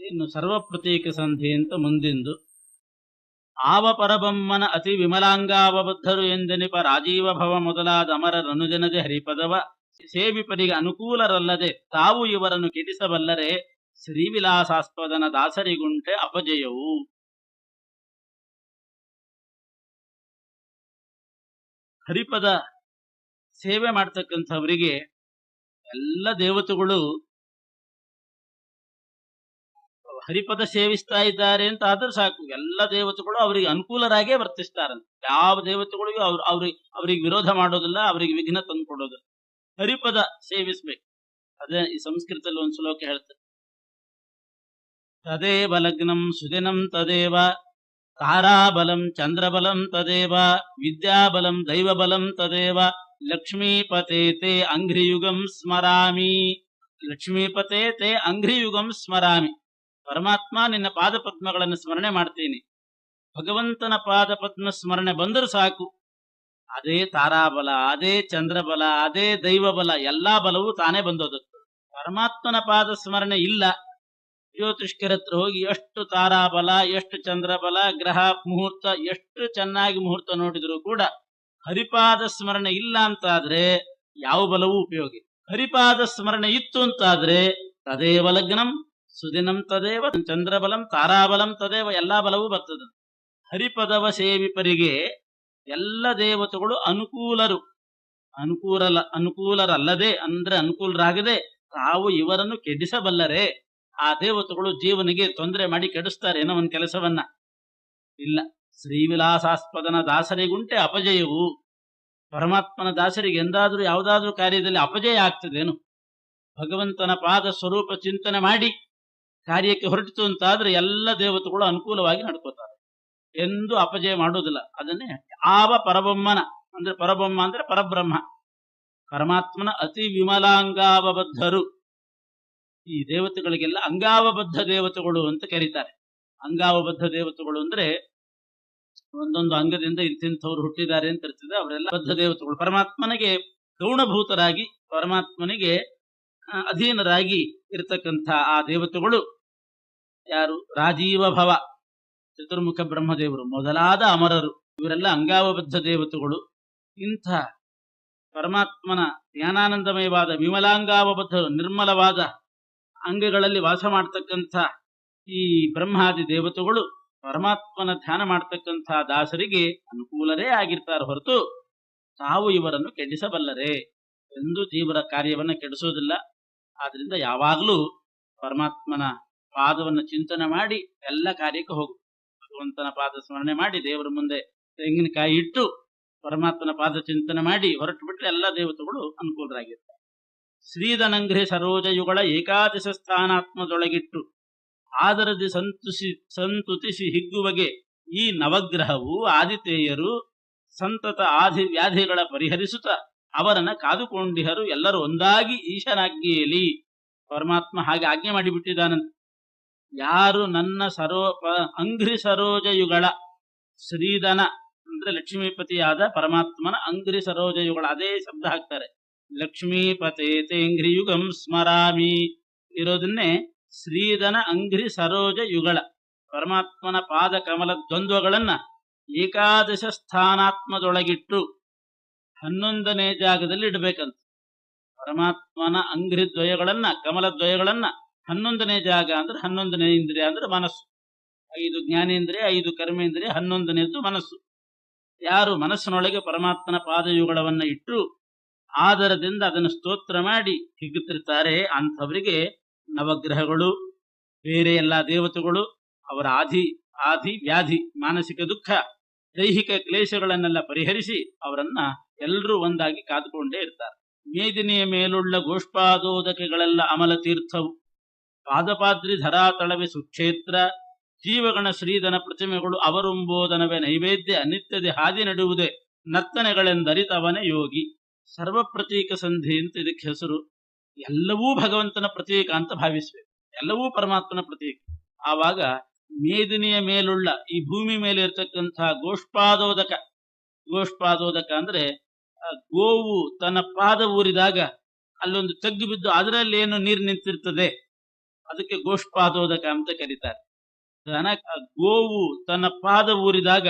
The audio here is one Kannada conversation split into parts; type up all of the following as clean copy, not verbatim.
ಇನ್ನು ಸರ್ವಪ್ರತೀಕ ಸಂಧಿ ಅಂತ ಮುಂದಿಂದು. ಆವ ಪರಬೊಮ್ಮನ ಅತಿ ವಿಮಲಾಂಗಾವಬದ್ಧರು ಎಂದೆನಿಪ ರಾಜೀವ ಭವ ಮೊದಲಾದ ಅಮರರನುಜನದೆ ಹರಿಪದವ ಸೇವಿಪರಿಗೆ ಅನುಕೂಲರಲ್ಲದೆ ತಾವು ಇವರನ್ನು ಕೆಡಿಸಬಲ್ಲರೆ ಶ್ರೀವಿಲಾಸಾಸ್ಪದನ ದಾಸರಿಗುಂಟೆ ಅಪಜಯವು. ಹರಿಪದ ಸೇವೆ ಮಾಡ್ತಕ್ಕಂಥವರಿಗೆ ಎಲ್ಲ ದೇವತೆಗಳು ಹರಿಪದ ಸೇವಿಸ್ತಾ ಇದ್ದಾರೆ ಅಂತ ಆದ್ರೆ ಸಾಕು, ಎಲ್ಲ ದೇವತೆಗಳು ಅವರಿಗೆ ಅನುಕೂಲರಾಗೇ ವರ್ತಿಸ್ತಾರಂತೆ. ಯಾವ ದೇವತೆಗಳಿಗೂ ಅವ್ರಿಗೆ ವಿರೋಧ ಮಾಡೋದಿಲ್ಲ, ಅವರಿಗೆ ವಿಘ್ನ ತಂದು ಕೊಡೋದಿಲ್ಲ. ಹರಿಪದ ಸೇವಿಸ್ಬೇಕು. ಅದೇ ಈ ಸಂಸ್ಕೃತದಲ್ಲಿ ಒಂದು ಶ್ಲೋಕ ಹೇಳ್ತಾರೆ, ತದೇವ ಲಗ್ನಂ ಸುದಿನಂ ತದೇವ ತಾರಾಬಲಂ ಚಂದ್ರಬಲಂ ತದೇವ ವಿದ್ಯಾಬಲಂ ದೈವಬಲಂ ತದೇವ ಲಕ್ಷ್ಮೀಪತೆ ತೇ ಅಂಘ್ರಿಯುಗಂ ಸ್ಮರಾಮಿ. ಲಕ್ಷ್ಮೀಪತೆ ತೇ ಅಂಘ್ರಿಯುಗಂ ಸ್ಮರಾಮಿ. ಪರಮಾತ್ಮ ನಿನ್ನ ಪಾದಪದ್ಮಗಳನ್ನು ಸ್ಮರಣೆ ಮಾಡ್ತೀನಿ. ಭಗವಂತನ ಪಾದಪದ್ಮ ಸ್ಮರಣೆ ಬಂದರೂ ಸಾಕು, ಅದೇ ತಾರಾಬಲ, ಅದೇ ಚಂದ್ರಬಲ, ಅದೇ ದೈವಬಲ, ಎಲ್ಲಾ ಬಲವೂ ತಾನೇ ಬಂದೋದಕ್ಕೆ. ಪರಮಾತ್ಮನ ಪಾದ ಸ್ಮರಣೆ ಇಲ್ಲ, ಜ್ಯೋತಿಷ್ಕರ ಹತ್ರ ಹೋಗಿ ಎಷ್ಟು ತಾರಾಬಲ, ಎಷ್ಟು ಚಂದ್ರಬಲ, ಗ್ರಹ ಮುಹೂರ್ತ ಎಷ್ಟು ಚೆನ್ನಾಗಿ ಮುಹೂರ್ತ ನೋಡಿದ್ರು ಕೂಡ ಹರಿಪಾದ ಸ್ಮರಣೆ ಇಲ್ಲ ಅಂತಾದ್ರೆ ಯಾವ ಬಲವೂ ಉಪಯೋಗಿ. ಹರಿಪಾದ ಸ್ಮರಣೆ ಇತ್ತು ಅಂತಾದ್ರೆ ತದೇವ ಲಗ್ನಂ ಸುದಿನಂ ತದೇವ ಚಂದ್ರಬಲಂ ತಾರಾಬಲಂ ತದೇವ ಎಲ್ಲಾ ಬಲವೂ ಬರ್ತದೆ. ಹರಿಪದವ ಸೇವಿಪರಿಗೆ ಎಲ್ಲ ದೇವತೆಗಳು ಅನುಕೂಲರಲ್ಲದೆ ಅಂದ್ರೆ ಅನುಕೂಲರಾಗದೆ ತಾವು ಇವರನ್ನು ಕೆಡಿಸಬಲ್ಲರೆ. ಆ ದೇವತೆಗಳು ಜೀವನಿಗೆ ತೊಂದರೆ ಮಾಡಿ ಕೆಡಿಸ್ತಾರೆ ಏನೋ ಒಂದು ಕೆಲಸವನ್ನ. ಇಲ್ಲ, ಶ್ರೀವಿಲಾಸಾಸ್ಪದನ ದಾಸರಿಗುಂಟೆ ಅಪಜಯವು. ಪರಮಾತ್ಮನ ದಾಸರಿಗೆ ಎಂದಾದ್ರೂ ಯಾವುದಾದ್ರೂ ಕಾರ್ಯದಲ್ಲಿ ಅಪಜಯ ಆಗ್ತದೇನು? ಭಗವಂತನ ಪಾದ ಸ್ವರೂಪ ಚಿಂತನೆ ಮಾಡಿ ಕಾರ್ಯಕ್ಕೆ ಹೊರಟಿತು ಅಂತಾದ್ರೆ ಎಲ್ಲ ದೇವತೆಗಳು ಅನುಕೂಲವಾಗಿ ನಡ್ಕೋತಾರೆ, ಎಂದು ಅಪಜಯ ಮಾಡೋದಿಲ್ಲ. ಅದನ್ನೇ ಆವ ಪರಬೊಮ್ಮನ ಅಂದ್ರೆ ಪರಬೊಮ್ಮ ಅಂದ್ರೆ ಪರಬ್ರಹ್ಮ, ಪರಮಾತ್ಮನ ಅತಿ ವಿಮಲಾಂಗಾವಬದ್ಧರು. ಈ ದೇವತೆಗಳಿಗೆಲ್ಲ ಅಂಗಾವಬದ್ಧ ದೇವತೆಗಳು ಅಂತ ಕರೀತಾರೆ. ಅಂಗಾವಬದ್ಧ ದೇವತೆಗಳು ಅಂದ್ರೆ ಒಂದೊಂದು ಅಂಗದಿಂದ ಇಂತಿಂಥವ್ರು ಹುಟ್ಟಿದ್ದಾರೆ ಅಂತ ಇರ್ತದೆ. ಅವರೆಲ್ಲ ಬದ್ಧ ದೇವತೆಗಳು ಪರಮಾತ್ಮನಿಗೆ ಗೌಣಭೂತರಾಗಿ ಪರಮಾತ್ಮನಿಗೆ ಅಧೀನರಾಗಿ ಇರತಕ್ಕಂಥ ಆ ದೇವತೆಗಳು ಯಾರು? ರಾಜೀವ ಭವ, ಚತುರ್ಮುಖ ಬ್ರಹ್ಮದೇವರು ಮೊದಲಾದ ಅಮರರು, ಇವರೆಲ್ಲ ಅಂಗಾವಬದ್ಧ ದೇವತೆಗಳು. ಇಂಥ ಪರಮಾತ್ಮನ ಜ್ಞಾನಾನಂದಮಯವಾದ ವಿಮಲಾಂಗಾವಬದ್ಧರು, ನಿರ್ಮಲವಾದ ಅಂಗಗಳಲ್ಲಿ ವಾಸ ಮಾಡ್ತಕ್ಕಂಥ ಈ ಬ್ರಹ್ಮಾದಿ ದೇವತೆಗಳು ಪರಮಾತ್ಮನ ಧ್ಯಾನ ಮಾಡ್ತಕ್ಕಂಥ ದಾಸರಿಗೆ ಅನುಕೂಲರೇ ಆಗಿರ್ತಾರೆ ಹೊರತು ತಾವು ಇವರನ್ನು ಕೆಡಿಸಬಲ್ಲರೆ ಎಂದು ಜೀವರ ಕಾರ್ಯವನ್ನು ಕೆಡಿಸೋದಿಲ್ಲ. ಆದ್ರಿಂದ ಯಾವಾಗಲೂ ಪರಮಾತ್ಮನ ಪಾದವನ್ನು ಚಿಂತನೆ ಮಾಡಿ ಎಲ್ಲ ಕಾರ್ಯಕ್ಕೆ ಹೋಗು. ಭಗವಂತನ ಪಾದ ಸ್ಮರಣೆ ಮಾಡಿ ದೇವರ ಮುಂದೆ ತೆಂಗಿನಕಾಯಿ ಇಟ್ಟು ಪರಮಾತ್ಮನ ಪಾದ ಚಿಂತನೆ ಮಾಡಿ ಹೊರಟು ಬಿಟ್ರೆ ಎಲ್ಲ ದೇವತೆಗಳು ಅನುಕೂಲರಾಗಿರ್ತಾರೆ. ಶ್ರೀಧನಂಘ್ರಿ ಸರೋಜಯುಗಳ ಏಕಾದಶ ಸ್ಥಾನಾತ್ಮದೊಳಗಿಟ್ಟು ಆದರದಿ ಸಂತುತಿಸಿ ಹಿಗ್ಗುವಗೆ ಈ ನವಗ್ರಹವು ಆದಿತೇಯರು ಸಂತತ ಆದಿ ವ್ಯಾಧಿಗಳ ಪರಿಹರಿಸುತ್ತ ಅವರನ್ನ ಕಾದುಕೊಂಡಿಹರು ಎಲ್ಲರೂ ಒಂದಾಗಿ ಈಶನಾಜ್ಞೆಯಲ್ಲಿ. ಪರಮಾತ್ಮ ಹಾಗೆ ಆಜ್ಞೆ ಮಾಡಿಬಿಟ್ಟಿದ್ದಾನಂತೆ. ಯಾರು ನನ್ನ ಅಂಘ್ರಿ ಸರೋಜಯುಗಳ ಶ್ರೀಧನ ಅಂದ್ರೆ ಲಕ್ಷ್ಮೀಪತಿಯಾದ ಪರಮಾತ್ಮನ ಅಂಘ್ರಿ ಸರೋಜಯುಗಳ ಅದೇ ಶಬ್ದ ಹಾಕ್ತಾರೆ. ಲಕ್ಷ್ಮೀಪತೆ ತೇಂಘ್ರಿಯುಗಂ ಸ್ಮರಾಮಿ ಇರೋದನ್ನೇ ಶ್ರೀಧನ ಅಂಘ್ರಿ ಸರೋಜ ಯುಗಳ ಪರಮಾತ್ಮನ ಪಾದ ಕಮಲ ದ್ವಂದ್ವಗಳನ್ನ ಏಕಾದಶ ಸ್ಥಾನಾತ್ಮದೊಳಗಿಟ್ಟು 11ನೇ ಜಾಗದಲ್ಲಿ ಇಡಬೇಕಂತ. ಪರಮಾತ್ಮನ ಅಂಘ್ರಿ ದ್ವಯಗಳನ್ನ ಕಮಲ ದ್ವಯಗಳನ್ನ 11ನೇ ಜಾಗ ಅಂದ್ರೆ 11ನೇ ಇಂದ್ರಿಯ ಅಂದ್ರೆ ಮನಸ್ಸು. 5 ಜ್ಞಾನೇಂದ್ರಿಯ, 5 ಕರ್ಮೇಂದ್ರಿಯ, 11ನೇದ್ದು ಮನಸ್ಸು. ಯಾರು ಮನಸ್ಸಿನೊಳಗೆ ಪರಮಾತ್ಮನ ಪಾದಯುಗಳವನ್ನ ಇಟ್ಟು ಆದರದಿಂದ ಅದನ್ನು ಸ್ತೋತ್ರ ಮಾಡಿ ಹಿಗ್ಗುತ್ತಿರ್ತಾರೆ ಅಂಥವರಿಗೆ ನವಗ್ರಹಗಳು, ಬೇರೆ ಎಲ್ಲ ದೇವತೆಗಳು ಅವರ ಆದಿ ವ್ಯಾಧಿ ಮಾನಸಿಕ ದುಃಖ ದೈಹಿಕ ಕ್ಲೇಶಗಳನ್ನೆಲ್ಲ ಪರಿಹರಿಸಿ ಅವರನ್ನ ಎಲ್ಲರೂ ಒಂದಾಗಿ ಕಾದುಕೊಂಡೇ ಇರ್ತಾರೆ. ಮೇದಿನಿಯ ಮೇಲುಳ್ಳ ಗೋಷ್ಪಾದೋದಕಗಳೆಲ್ಲ ಅಮಲ ತೀರ್ಥವು ಪಾದಪಾದ್ರಿ ಧರಾತಳವೆ ಸುಕ್ಷೇತ್ರ ಜೀವಗಣ ಶ್ರೀಧನ ಪ್ರತಿಮೆಗಳು ಅವರುಂಬೋದನವೇ ನೈವೇದ್ಯ ಅನಿತ್ಯದೆ ಹಾದಿ ನಡುವುದೇ ನರ್ತನೆಗಳೆಂದರಿತವನೇ ಯೋಗಿ. ಸರ್ವಪ್ರತೀಕ ಸಂಧಿ ಅಂತ ಇದಕ್ಕೆ ಹೆಸರು. ಎಲ್ಲವೂ ಭಗವಂತನ ಪ್ರತೀಕ ಅಂತ ಭಾವಿಸ್ಬೇಕು, ಎಲ್ಲವೂ ಪರಮಾತ್ಮನ ಪ್ರತೀಕ. ಆವಾಗ ಮೇದಿನಿಯ ಮೇಲುಳ್ಳ ಈ ಭೂಮಿ ಮೇಲೆ ಇರ್ತಕ್ಕಂತಹ ಗೋಷ್ಪಾದೋದಕ ಅಂದ್ರೆ ಗೋವು ತನ್ನ ಪಾದ ಊರಿದಾಗ ಅಲ್ಲೊಂದು ತಗ್ಗು ಬಿದ್ದು ಅದರಲ್ಲಿ ಏನು ನೀರು ನಿಂತಿರ್ತದೆ, ಅದಕ್ಕೆ ಗೋಷ್ಪಾದೋದಕ ಅಂತ ಕರೀತಾರೆ. ದನ ಗೋವು ತನ್ನ ಪಾದ ಊರಿದಾಗ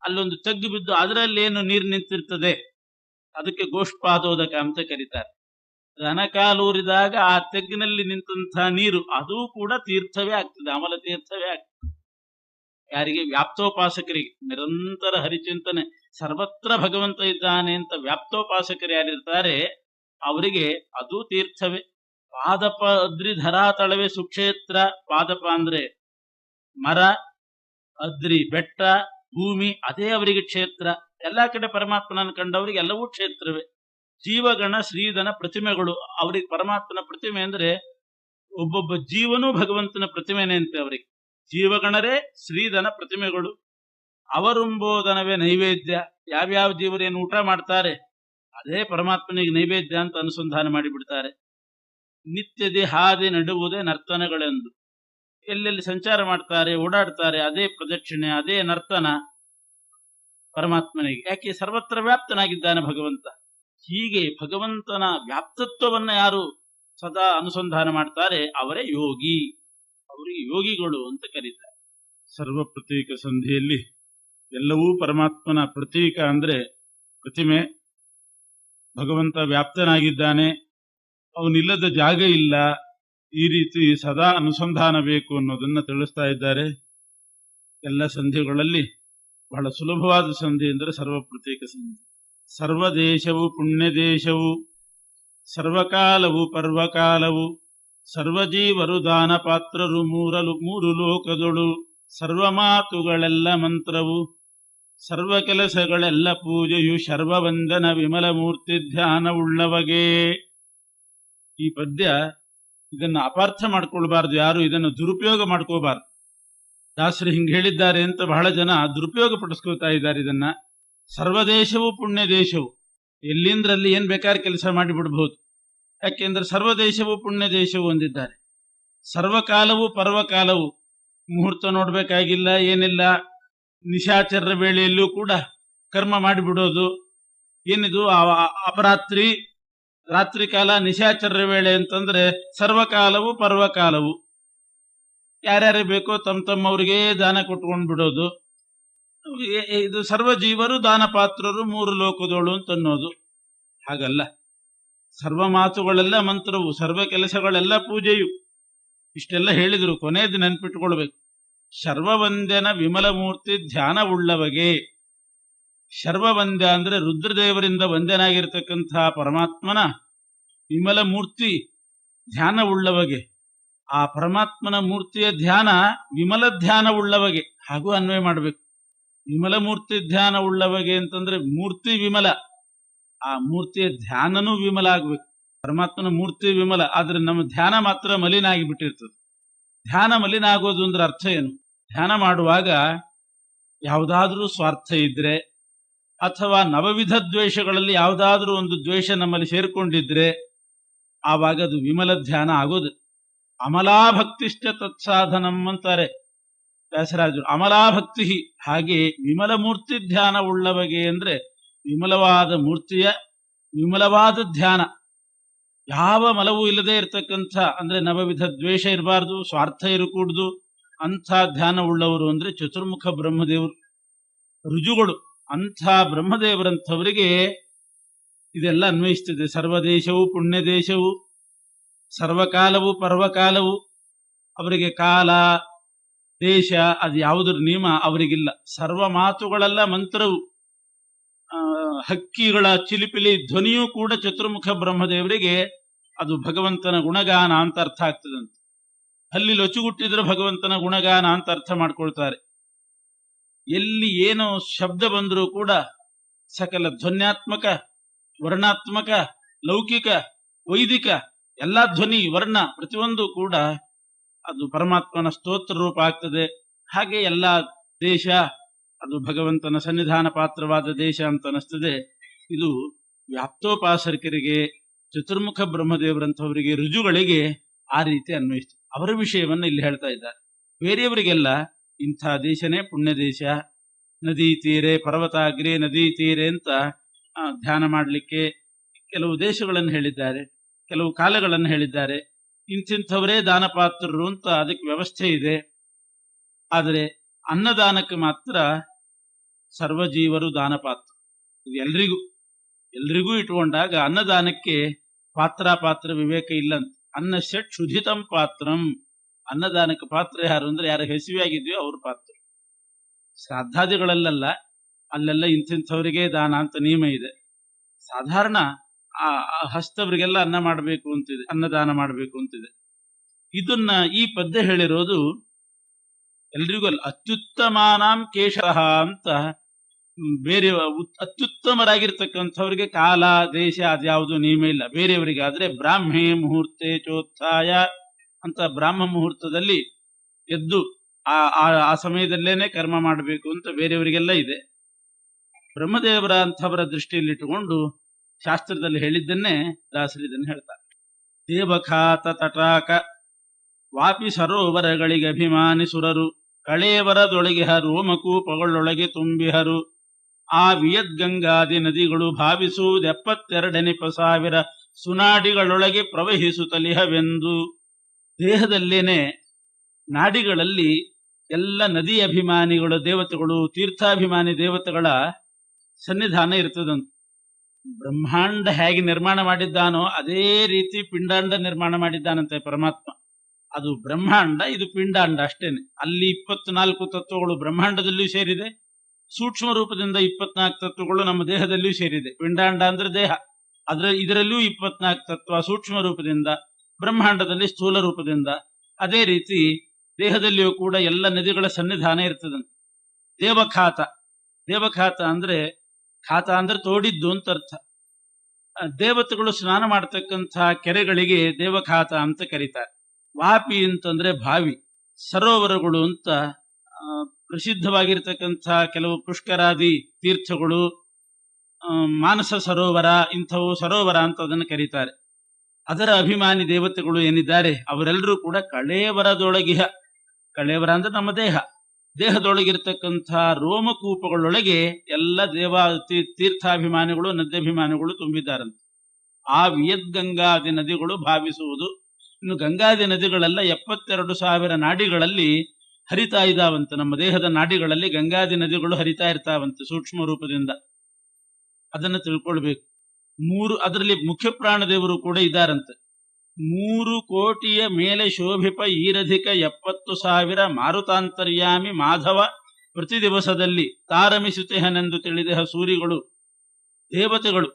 ಅಲ್ಲೊಂದು ತಗ್ಗು ಬಿದ್ದು ಅದರಲ್ಲಿ ಏನು ನೀರು ನಿಂತಿರ್ತದೆ, ಅದಕ್ಕೆ ಗೋಷ್ಪಾದೋದಕ ಅಂತ ಕರೀತಾರೆ. ದನ ಕಾಲೂರಿದಾಗ ಆ ತೆಗ್ಗಿನಲ್ಲಿ ನಿಂತಹ ನೀರು ಅದು ಕೂಡ ತೀರ್ಥವೇ ಆಗ್ತದೆ, ಅಮಲ ತೀರ್ಥವೇ ಆಗ್ತದೆ. ಯಾರಿಗೆ? ವ್ಯಾಪ್ತೋಪಾಸಕರಿಗೆ. ನಿರಂತರ ಹರಿಚಿಂತನೆ, ಸರ್ವತ್ರ ಭಗವಂತ ಇದ್ದಾನೆ ಅಂತ ವ್ಯಾಪ್ತೋಪಾಸಕರು ಯಾರಿರ್ತಾರೆ ಅವರಿಗೆ ಅದು ತೀರ್ಥವೇ. ಪಾದಪ ಅದ್ರಿ ಧರಾತಳವೇ ಸುಕ್ಷೇತ್ರ. ಪಾದಪ ಅಂದ್ರೆ ಮರ, ಅದ್ರಿ ಬೆಟ್ಟ, ಭೂಮಿ, ಅದೇ ಅವರಿಗೆ ಕ್ಷೇತ್ರ. ಎಲ್ಲಾ ಕಡೆ ಪರಮಾತ್ಮನನ್ನು ಕಂಡವರಿಗೆ ಎಲ್ಲವೂ ಕ್ಷೇತ್ರವೇ. ಜೀವಗಣ ಶ್ರೀಧನ ಪ್ರತಿಮೆಗಳು ಅವರಿಗೆ ಪರಮಾತ್ಮನ ಪ್ರತಿಮೆ ಅಂದ್ರೆ ಒಬ್ಬೊಬ್ಬ ಜೀವನೂ ಭಗವಂತನ ಪ್ರತಿಮೆನೆ ಅಂತೆ ಅವರಿಗೆ. ಜೀವಗಣರೇ ಶ್ರೀಧನ ಪ್ರತಿಮೆಗಳು. ಅವರುಂಬೋದನವೇ ನೈವೇದ್ಯ. ಯಾವ್ಯಾವ ಜೀವರೇನು ಊಟ ಮಾಡ್ತಾರೆ ಅದೇ ಪರಮಾತ್ಮನಿಗೆ ನೈವೇದ್ಯ ಅಂತ ಅನುಸಂಧಾನ ಮಾಡಿಬಿಡ್ತಾರೆ. ನಿತ್ಯದಿ ಹಾದಿ ನಡುವುದೇ ನರ್ತನಗಳೆಂದು. ಎಲ್ಲೆಲ್ಲಿ ಸಂಚಾರ ಮಾಡ್ತಾರೆ, ಓಡಾಡ್ತಾರೆ, ಅದೇ ಪ್ರದಕ್ಷಿಣೆ, ಅದೇ ನರ್ತನ ಪರಮಾತ್ಮನಿಗೆ. ಯಾಕೆ? ಸರ್ವತ್ರ ವ್ಯಾಪ್ತನಾಗಿದ್ದಾನೆ ಭಗವಂತ. ಹೀಗೆ ಭಗವಂತನ ವ್ಯಾಪ್ತತ್ವವನ್ನ ಯಾರು ಸದಾ ಅನುಸಂಧಾನ ಮಾಡ್ತಾರೆ ಅವರೇ ಯೋಗಿ. ಅವರಿಗೆ ಯೋಗಿಗಳು ಅಂತ ಕರೀತಾರೆ. ಸರ್ವ ಪ್ರತೀಕ ಸಂಧಿಯಲ್ಲಿ ಎಲ್ಲವೂ ಪರಮಾತ್ಮನ ಪ್ರತೀಕ ಅಂದ್ರೆ ಪ್ರತಿಮೆ. ಭಗವಂತ ವ್ಯಾಪ್ತನಾಗಿದ್ದಾನೆ, ಅವನಿಲ್ಲದ ಜಾಗ ಇಲ್ಲ. ಈ ರೀತಿ ಸದಾ ಅನುಸಂಧಾನ ಬೇಕು ಅನ್ನೋದನ್ನ ತಿಳಿಸ್ತಾ ಇದ್ದಾರೆ. ಎಲ್ಲ ಸಂಧಿಗಳಲ್ಲಿ ಬಹಳ ಸುಲಭವಾದ ಸಂಧಿ ಅಂದರೆ ಸರ್ವ ಪ್ರತೀಕ ಸಂಧಿ. ಸರ್ವದೇಶವು ಪುಣ್ಯ ದೇಶವು, ಸರ್ವಕಾಲವು ಪರ್ವಕಾಲವು, ಸರ್ವಜೀವರು ದಾನ ಪಾತ್ರರು, ಮೂರು ಲೋಕದೊಳು, ಸರ್ವ ಮಾತುಗಳೆಲ್ಲ ಮಂತ್ರವು, ಸರ್ವ ಕೆಲಸಗಳೆಲ್ಲ ಪೂಜೆಯು, ಶರ್ವವಂದನ ವಿಮಲ ಮೂರ್ತಿ ಧ್ಯಾನವುಳ್ಳವಗೆ. ಈ ಪದ್ಯ ಇದನ್ನ ಅಪಾರ್ಥ ಮಾಡ್ಕೊಳ್ಬಾರ್ದು, ಯಾರು ಇದನ್ನು ದುರುಪಯೋಗ ಮಾಡ್ಕೋಬಾರ್ದು. ದಾಸರು ಹಿಂಗೆ ಹೇಳಿದ್ದಾರೆ ಅಂತ ಬಹಳ ಜನ ದುರುಪಯೋಗ ಪಡಿಸ್ಕೊಳ್ತಾ ಇದ್ದಾರೆ ಇದನ್ನ. ಸರ್ವದೇಶವು ಪುಣ್ಯ ದೇಶವು, ಎಲ್ಲಿಂದ್ರಲ್ಲಿ ಏನ್ ಬೇಕಾದ್ರೆ ಕೆಲಸ ಮಾಡಿಬಿಡ್ಬಹುದು. ಯಾಕೆಂದ್ರೆ ಸರ್ವದೇಶವು ಪುಣ್ಯ ದೇಶವು ಅಂದಿದ್ದಾರೆ. ಸರ್ವಕಾಲವು ಪರ್ವಕಾಲವು, ಮುಹೂರ್ತ ನೋಡ್ಬೇಕಾಗಿಲ್ಲ, ಏನಿಲ್ಲ. ನಿಶಾಚರ ವೇಳೆಯಲ್ಲೂ ಕೂಡ ಕರ್ಮ ಮಾಡಿಬಿಡೋದು. ಏನಿದು ಅಪರಾತ್ರಿ, ರಾತ್ರಿ ಕಾಲ, ನಿಶಾಚರ ವೇಳೆ ಅಂತಂದ್ರೆ ಸರ್ವಕಾಲವು ಪರ್ವಕಾಲವು. ಯಾರ್ಯಾರು ಬೇಕೋ ತಮ್ಮವರಿಗೆ ದಾನ ಕೊಟ್ಕೊಂಡ್ ಬಿಡೋದು. ಇದು ಸರ್ವ ಜೀವರು ದಾನ ಪಾತ್ರರು, ಮೂರು ಲೋಕದೋಳು ಅಂತ ಅನ್ನೋದು. ಹಾಗಲ್ಲ. ಸರ್ವ ಮಾತುಗಳೆಲ್ಲ ಮಂತ್ರವು, ಸರ್ವ ಕೆಲಸಗಳೆಲ್ಲ ಪೂಜೆಯು. ಇಷ್ಟೆಲ್ಲ ಹೇಳಿದ್ರು, ಕೊನೆಯದು ನೆನ್ಪಿಟ್ಕೊಳ್ಬೇಕು. ಶರ್ವವಂದ್ಯನ ವಿಮಲ ಮೂರ್ತಿ ಧ್ಯಾನವುಳ್ಳವಗೆ. ಶರ್ವವಂದ್ಯ ಅಂದ್ರೆ ರುದ್ರದೇವರಿಂದ ವಂದ್ಯನಾಗಿರ್ತಕ್ಕಂತಹ ಪರಮಾತ್ಮನ ವಿಮಲ ಮೂರ್ತಿ ಧ್ಯಾನವುಳ್ಳವಗೆ. ಆ ಪರಮಾತ್ಮನ ಮೂರ್ತಿಯ ಧ್ಯಾನ ವಿಮಲ ಧ್ಯಾನವುಳ್ಳವಗೆ, ಹಾಗೂ ಅನ್ವಯ ಮಾಡಬೇಕು. ವಿಮಲ ಮೂರ್ತಿ ಧ್ಯಾನವುಳ್ಳವಗೆ ಅಂತಂದ್ರೆ ಮೂರ್ತಿ ವಿಮಲ, ಆ ಮೂರ್ತಿಯ ಧ್ಯಾನನೂ ವಿಮಲ ಆಗ್ಬೇಕು. ಪರಮಾತ್ಮನ ಮೂರ್ತಿ ವಿಮಲ, ಆದ್ರೆ ನಮ್ಮ ಧ್ಯಾನ ಮಾತ್ರ ಮಲಿನ ಆಗಿಬಿಟ್ಟಿರ್ತದೆ. ಧ್ಯಾನ ಮಲಿನ ಆಗೋದು ಅಂದ್ರೆ ಅರ್ಥ ಏನು? ಧ್ಯಾನ ಮಾಡುವಾಗ ಯಾವುದಾದ್ರೂ ಸ್ವಾರ್ಥ ಇದ್ರೆ, ಅಥವಾ ನವವಿಧ ದ್ವೇಷಗಳಲ್ಲಿ ಯಾವುದಾದ್ರೂ ಒಂದು ದ್ವೇಷ ನಮ್ಮಲ್ಲಿ ಸೇರ್ಕೊಂಡಿದ್ರೆ ಆವಾಗ ಅದು ವಿಮಲ ಧ್ಯಾನ ಆಗೋದು. ಅಮಲಾಭಕ್ತಿಷ್ಟ ತತ್ಸಾಧನಂ ಅಂತಾರೆ ವ್ಯಾಸರಾಜರು. ಅಮಲಾಭಕ್ತಿ. ಹಾಗೆ ವಿಮಲ ಮೂರ್ತಿ ಧ್ಯಾನ ಉಳ್ಳವಗೆ ಅಂದ್ರೆ ವಿಮಲವಾದ ಮೂರ್ತಿಯ ವಿಮಲವಾದ ಧ್ಯಾನ, ಯಾವ ಮಲವೂ ಇಲ್ಲದೆ ಇರತಕ್ಕಂಥ, ಅಂದ್ರೆ ನವವಿಧ ದ್ವೇಷ ಇರಬಾರ್ದು, ಸ್ವಾರ್ಥ ಇರಕೂಡ್ದು, ಅಂಥ ಧ್ಯಾನ ಉಳ್ಳವರು ಅಂದ್ರೆ ಚತುರ್ಮುಖ ಬ್ರಹ್ಮದೇವರು, ರುಜುಗಳು. ಅಂಥ ಬ್ರಹ್ಮದೇವರಂಥವರಿಗೆ ಇದೆಲ್ಲ ಅನ್ವಯಿಸ್ತದೆ. ಸರ್ವದೇಶವು ಪುಣ್ಯ ದೇಶವು, ಸರ್ವಕಾಲವು ಪರ್ವಕಾಲವು. ಅವರಿಗೆ ಕಾಲ ದೇಶ ಅದು ಯಾವುದರ ನಿಯಮ ಅವರಿಗಿಲ್ಲ. ಸರ್ವ ಮಾತುಗಳೆಲ್ಲ ಮಂತ್ರವು. ಹಕ್ಕಿಗಳ ಚಿಲಿಪಿಲಿ ಧ್ವನಿಯೂ ಕೂಡ ಚತುರ್ಮುಖ ಬ್ರಹ್ಮದೇವರಿಗೆ ಅದು ಭಗವಂತನ ಗುಣಗಾನ ಅಂತ ಅರ್ಥ ಆಗ್ತದಂತೆ. ಅಲ್ಲಿ ಲೊಚುಗುಟ್ಟಿದ್ರೆ ಭಗವಂತನ ಗುಣಗಾನ ಅಂತ ಅರ್ಥ ಮಾಡ್ಕೊಳ್ತಾರೆ. ಎಲ್ಲಿ ಏನೋ ಶಬ್ದ ಬಂದರೂ ಕೂಡ ಸಕಲ ಧ್ವನ್ಯಾತ್ಮಕ, ವರ್ಣಾತ್ಮಕ, ಲೌಕಿಕ, ವೈದಿಕ ಎಲ್ಲಾ ಧ್ವನಿ ವರ್ಣ ಪ್ರತಿಯೊಂದು ಕೂಡ ಅದು ಪರಮಾತ್ಮನ ಸ್ತೋತ್ರ ರೂಪ ಆಗ್ತದೆ. ಹಾಗೆ ಎಲ್ಲ ದೇಶ ಅದು ಭಗವಂತನ ಸನ್ನಿಧಾನ ಪಾತ್ರವಾದ ದೇಶ ಅಂತ ಅನಿಸ್ತದೆ. ಇದು ವ್ಯಾಪ್ತೋಪಾಸಕರಿಗೆ, ಚತುರ್ಮುಖ ಬ್ರಹ್ಮದೇವರಂಥವರಿಗೆ, ರುಜುಗಳಿಗೆ ಆ ರೀತಿ ಅನ್ವಯಿಸ್ತದೆ. ಅವರ ವಿಷಯವನ್ನ ಇಲ್ಲಿ ಹೇಳ್ತಾ ಇದ್ದಾರೆ. ಬೇರೆಯವರಿಗೆಲ್ಲ ಇಂಥ ದೇಶನೇ ಪುಣ್ಯ ದೇಶ, ನದಿ ತೀರೆ, ಪರ್ವತಾಗ್ರೆ, ನದಿ ತೀರೆ ಅಂತ ಧ್ಯಾನ ಮಾಡಲಿಕ್ಕೆ ಕೆಲವು ದೇಶಗಳನ್ನು ಹೇಳಿದ್ದಾರೆ, ಕೆಲವು ಕಾಲಗಳನ್ನು ಹೇಳಿದ್ದಾರೆ. ಇಂಥವರೇ ದಾನಪಾತ್ರರು ಅಂತ ಅದಕ್ಕೆ ವ್ಯವಸ್ಥೆ ಇದೆ. ಆದರೆ ಅನ್ನದಾನಕ್ಕೆ ಮಾತ್ರ ಸರ್ವಜೀವರು ದಾನಪಾತ್ರ. ಇದು ಎಲ್ರಿಗೂ ಇಟ್ಕೊಂಡಾಗ ಅನ್ನದಾನಕ್ಕೆ ಪಾತ್ರ ವಿವೇಕ ಇಲ್ಲಂತ. ಅನ್ನಸ್ಯ ಕ್ಷುಧಿತಂ ಪಾತ್ರಂ. ಅನ್ನದಾನಕ್ಕೆ ಪಾತ್ರ ಯಾರು ಅಂದ್ರೆ ಯಾರ ಹಸಿವೆಯಾಗಿದೆಯೋ ಅವ್ರ ಪಾತ್ರ. ಶ್ರಾದ್ದಾದಿಗಳಲ್ಲ, ಅಲ್ಲೆಲ್ಲ ಇಂಥವರಿಗೆ ದಾನ ಅಂತ ನಿಯಮ ಇದೆ. ಸಾಧಾರಣ ಹಸ್ತವರಿಗೆಲ್ಲ ಅನ್ನ ಮಾಡಬೇಕು ಅಂತಿದೆ, ಅನ್ನದಾನ ಮಾಡಬೇಕು ಅಂತಿದೆ. ಇದನ್ನ ಈ ಪದ್ಯ ಹೇಳಿರೋದು ಎಲ್ರಿಗೂ ಅಲ್ಲ, ಅತ್ಯುತ್ತಮಾನಾಂ ಕೇಶಃ ಅಂತ ಬೇರೆ ಅತ್ಯುತ್ತಮರಾಗಿರ್ತಕ್ಕಂಥವ್ರಿಗೆ ಕಾಲ ದೇಶ ಅದ್ಯಾವುದು ನಿಯಮ ಇಲ್ಲ. ಬೇರೆಯವರಿಗಾದ್ರೆ ಬ್ರಾಹ್ಮೇ ಮುಹೂರ್ತೆ ಚೋತ್ಥಾಯ ಅಂತ ಬ್ರಾಹ್ಮ ಮುಹೂರ್ತದಲ್ಲಿ ಎದ್ದು ಆ ಸಮಯದಲ್ಲೇನೆ ಕರ್ಮ ಮಾಡಬೇಕು ಅಂತ ಬೇರೆಯವರಿಗೆಲ್ಲ ಇದೆ. ಬ್ರಹ್ಮದೇವರ ಅಂಥವರ ದೃಷ್ಟಿಯಲ್ಲಿಟ್ಟುಕೊಂಡು ಶಾಸ್ತ್ರದಲ್ಲಿ ಹೇಳಿದ್ದನ್ನೇ ದಾಸರಿದನ್ನು ಹೇಳ್ತಾರೆ. ದೇವಖಾತ ತಟಾಕ ವಾಪಿ ಸರೋವರಗಳಿಗೆ ಅಭಿಮಾನಿಸುರರು ಕಳೇವರದೊಳಗೆ ರೋಮಕೂಪಗಳೊಳಗೆ ತುಂಬಿಹರು. ಆ ವಿಯದ್ಗಂಗಾದಿ ನದಿಗಳು ಭಾವಿಸುವುದು 72,000 ಸುನಾಡಿಗಳೊಳಗೆ ಪ್ರವಹಿಸುತ್ತಲಿಹವೆಂದು. ದೇಹದಲ್ಲೇನೆ ನಾಡಿಗಳಲ್ಲಿ ಎಲ್ಲ ನದಿ ಅಭಿಮಾನಿಗಳು ದೇವತೆಗಳು, ತೀರ್ಥಾಭಿಮಾನಿ ದೇವತೆಗಳ ಸನ್ನಿಧಾನ ಇರ್ತದಂತ. ಬ್ರಹ್ಮಾಂಡ ಹೇಗೆ ನಿರ್ಮಾಣ ಮಾಡಿದ್ದಾನೋ ಅದೇ ರೀತಿ ಪಿಂಡಾಂಡ ನಿರ್ಮಾಣ ಮಾಡಿದ್ದಾನಂತೆ ಪರಮಾತ್ಮ. ಅದು ಬ್ರಹ್ಮಾಂಡ, ಇದು ಪಿಂಡಾಂಡ ಅಷ್ಟೇನೆ. ಅಲ್ಲಿ 24 ತತ್ವಗಳು ಬ್ರಹ್ಮಾಂಡದಲ್ಲಿಯೂ ಸೇರಿದೆ, ಸೂಕ್ಷ್ಮ ರೂಪದಿಂದ 24 ತತ್ವಗಳು ನಮ್ಮ ದೇಹದಲ್ಲಿಯೂ ಸೇರಿದೆ. ಪಿಂಡಾಂಡ ಅಂದ್ರೆ ದೇಹ, ಇದರಲ್ಲಿಯೂ 24 ತತ್ವ ಸೂಕ್ಷ್ಮ ರೂಪದಿಂದ, ಬ್ರಹ್ಮಾಂಡದಲ್ಲಿ ಸ್ಥೂಲ ರೂಪದಿಂದ. ಅದೇ ರೀತಿ ದೇಹದಲ್ಲಿಯೂ ಕೂಡ ಎಲ್ಲ ನದಿಗಳ ಸನ್ನಿಧಾನ ಇರ್ತದಂತೆ. ದೇವಖಾತ ಅಂದ್ರೆ ಖಾತ ಅಂದ್ರೆ ತೋಡಿದ್ದು ಅಂತ ಅರ್ಥ. ದೇವತೆಗಳು ಸ್ನಾನ ಮಾಡತಕ್ಕಂಥ ಕೆರೆಗಳಿಗೆ ದೇವಖಾತ ಅಂತ ಕರೀತಾರೆ. ವಾಪಿ ಅಂತಂದ್ರೆ ಬಾವಿ, ಸರೋವರಗಳು ಅಂತ ಪ್ರಸಿದ್ಧವಾಗಿರ್ತಕ್ಕಂಥ ಕೆಲವು ಪುಷ್ಕರಾದಿ ತೀರ್ಥಗಳು, ಮಾನಸ ಸರೋವರ, ಇಂಥವು ಸರೋವರ ಅಂತ ಅದನ್ನು ಕರೀತಾರೆ. ಅದರ ಅಭಿಮಾನಿ ದೇವತೆಗಳು ಏನಿದ್ದಾರೆ ಅವರೆಲ್ಲರೂ ಕೂಡ ಕಳೇವರದೊಳಗಿಹ, ಕಳೇವರ ಅಂದ್ರೆ ನಮ್ಮ ದೇಹದೊಳಗಿರ್ತಕ್ಕಂಥ ರೋಮಕೂಪಗಳೊಳಗೆ ಎಲ್ಲ ತೀರ್ಥಾಭಿಮಾನಿಗಳು ನದ್ಯಾಭಿಮಾನಿಗಳು ತುಂಬಿದ್ದಾರಂತೆ. ಆ ವಿಯದ್ಗಂಗಾದಿ ನದಿಗಳು ಭಾವಿಸುವುದು. ಇನ್ನು ಗಂಗಾದಿ ನದಿಗಳೆಲ್ಲ 72,000 ನಾಡಿಗಳಲ್ಲಿ ಹರಿತಾ ಇದ್ದಾವಂತೆ. ನಮ್ಮ ದೇಹದ ನಾಡಿಗಳಲ್ಲಿ ಗಂಗಾದಿ ನದಿಗಳು ಹರಿತಾ ಇರ್ತಾವಂತೆ ಸೂಕ್ಷ್ಮ ರೂಪದಿಂದ. ಅದನ್ನು ತಿಳ್ಕೊಳ್ಬೇಕು. ಅದರಲ್ಲಿ ಮುಖ್ಯ ಪ್ರಾಣದೇವರು ಕೂಡ ಇದ್ದಾರಂತೆ. 3 ಕೋಟಿಯ ಮೇಲೆ ಶೋಭಿಪ ಈರಧಿಕ 70,000 ಮಾರುತಾಂತರ್ಯಾಮಿ ಮಾಧವ ಪ್ರತಿ ದಿವಸದಲ್ಲಿ ತಾರಮಿಸುತ್ತೇಹನೆಂದು ತಿಳಿದೆಹ ಸೂರಿಗಳು ದೇವತೆಗಳು.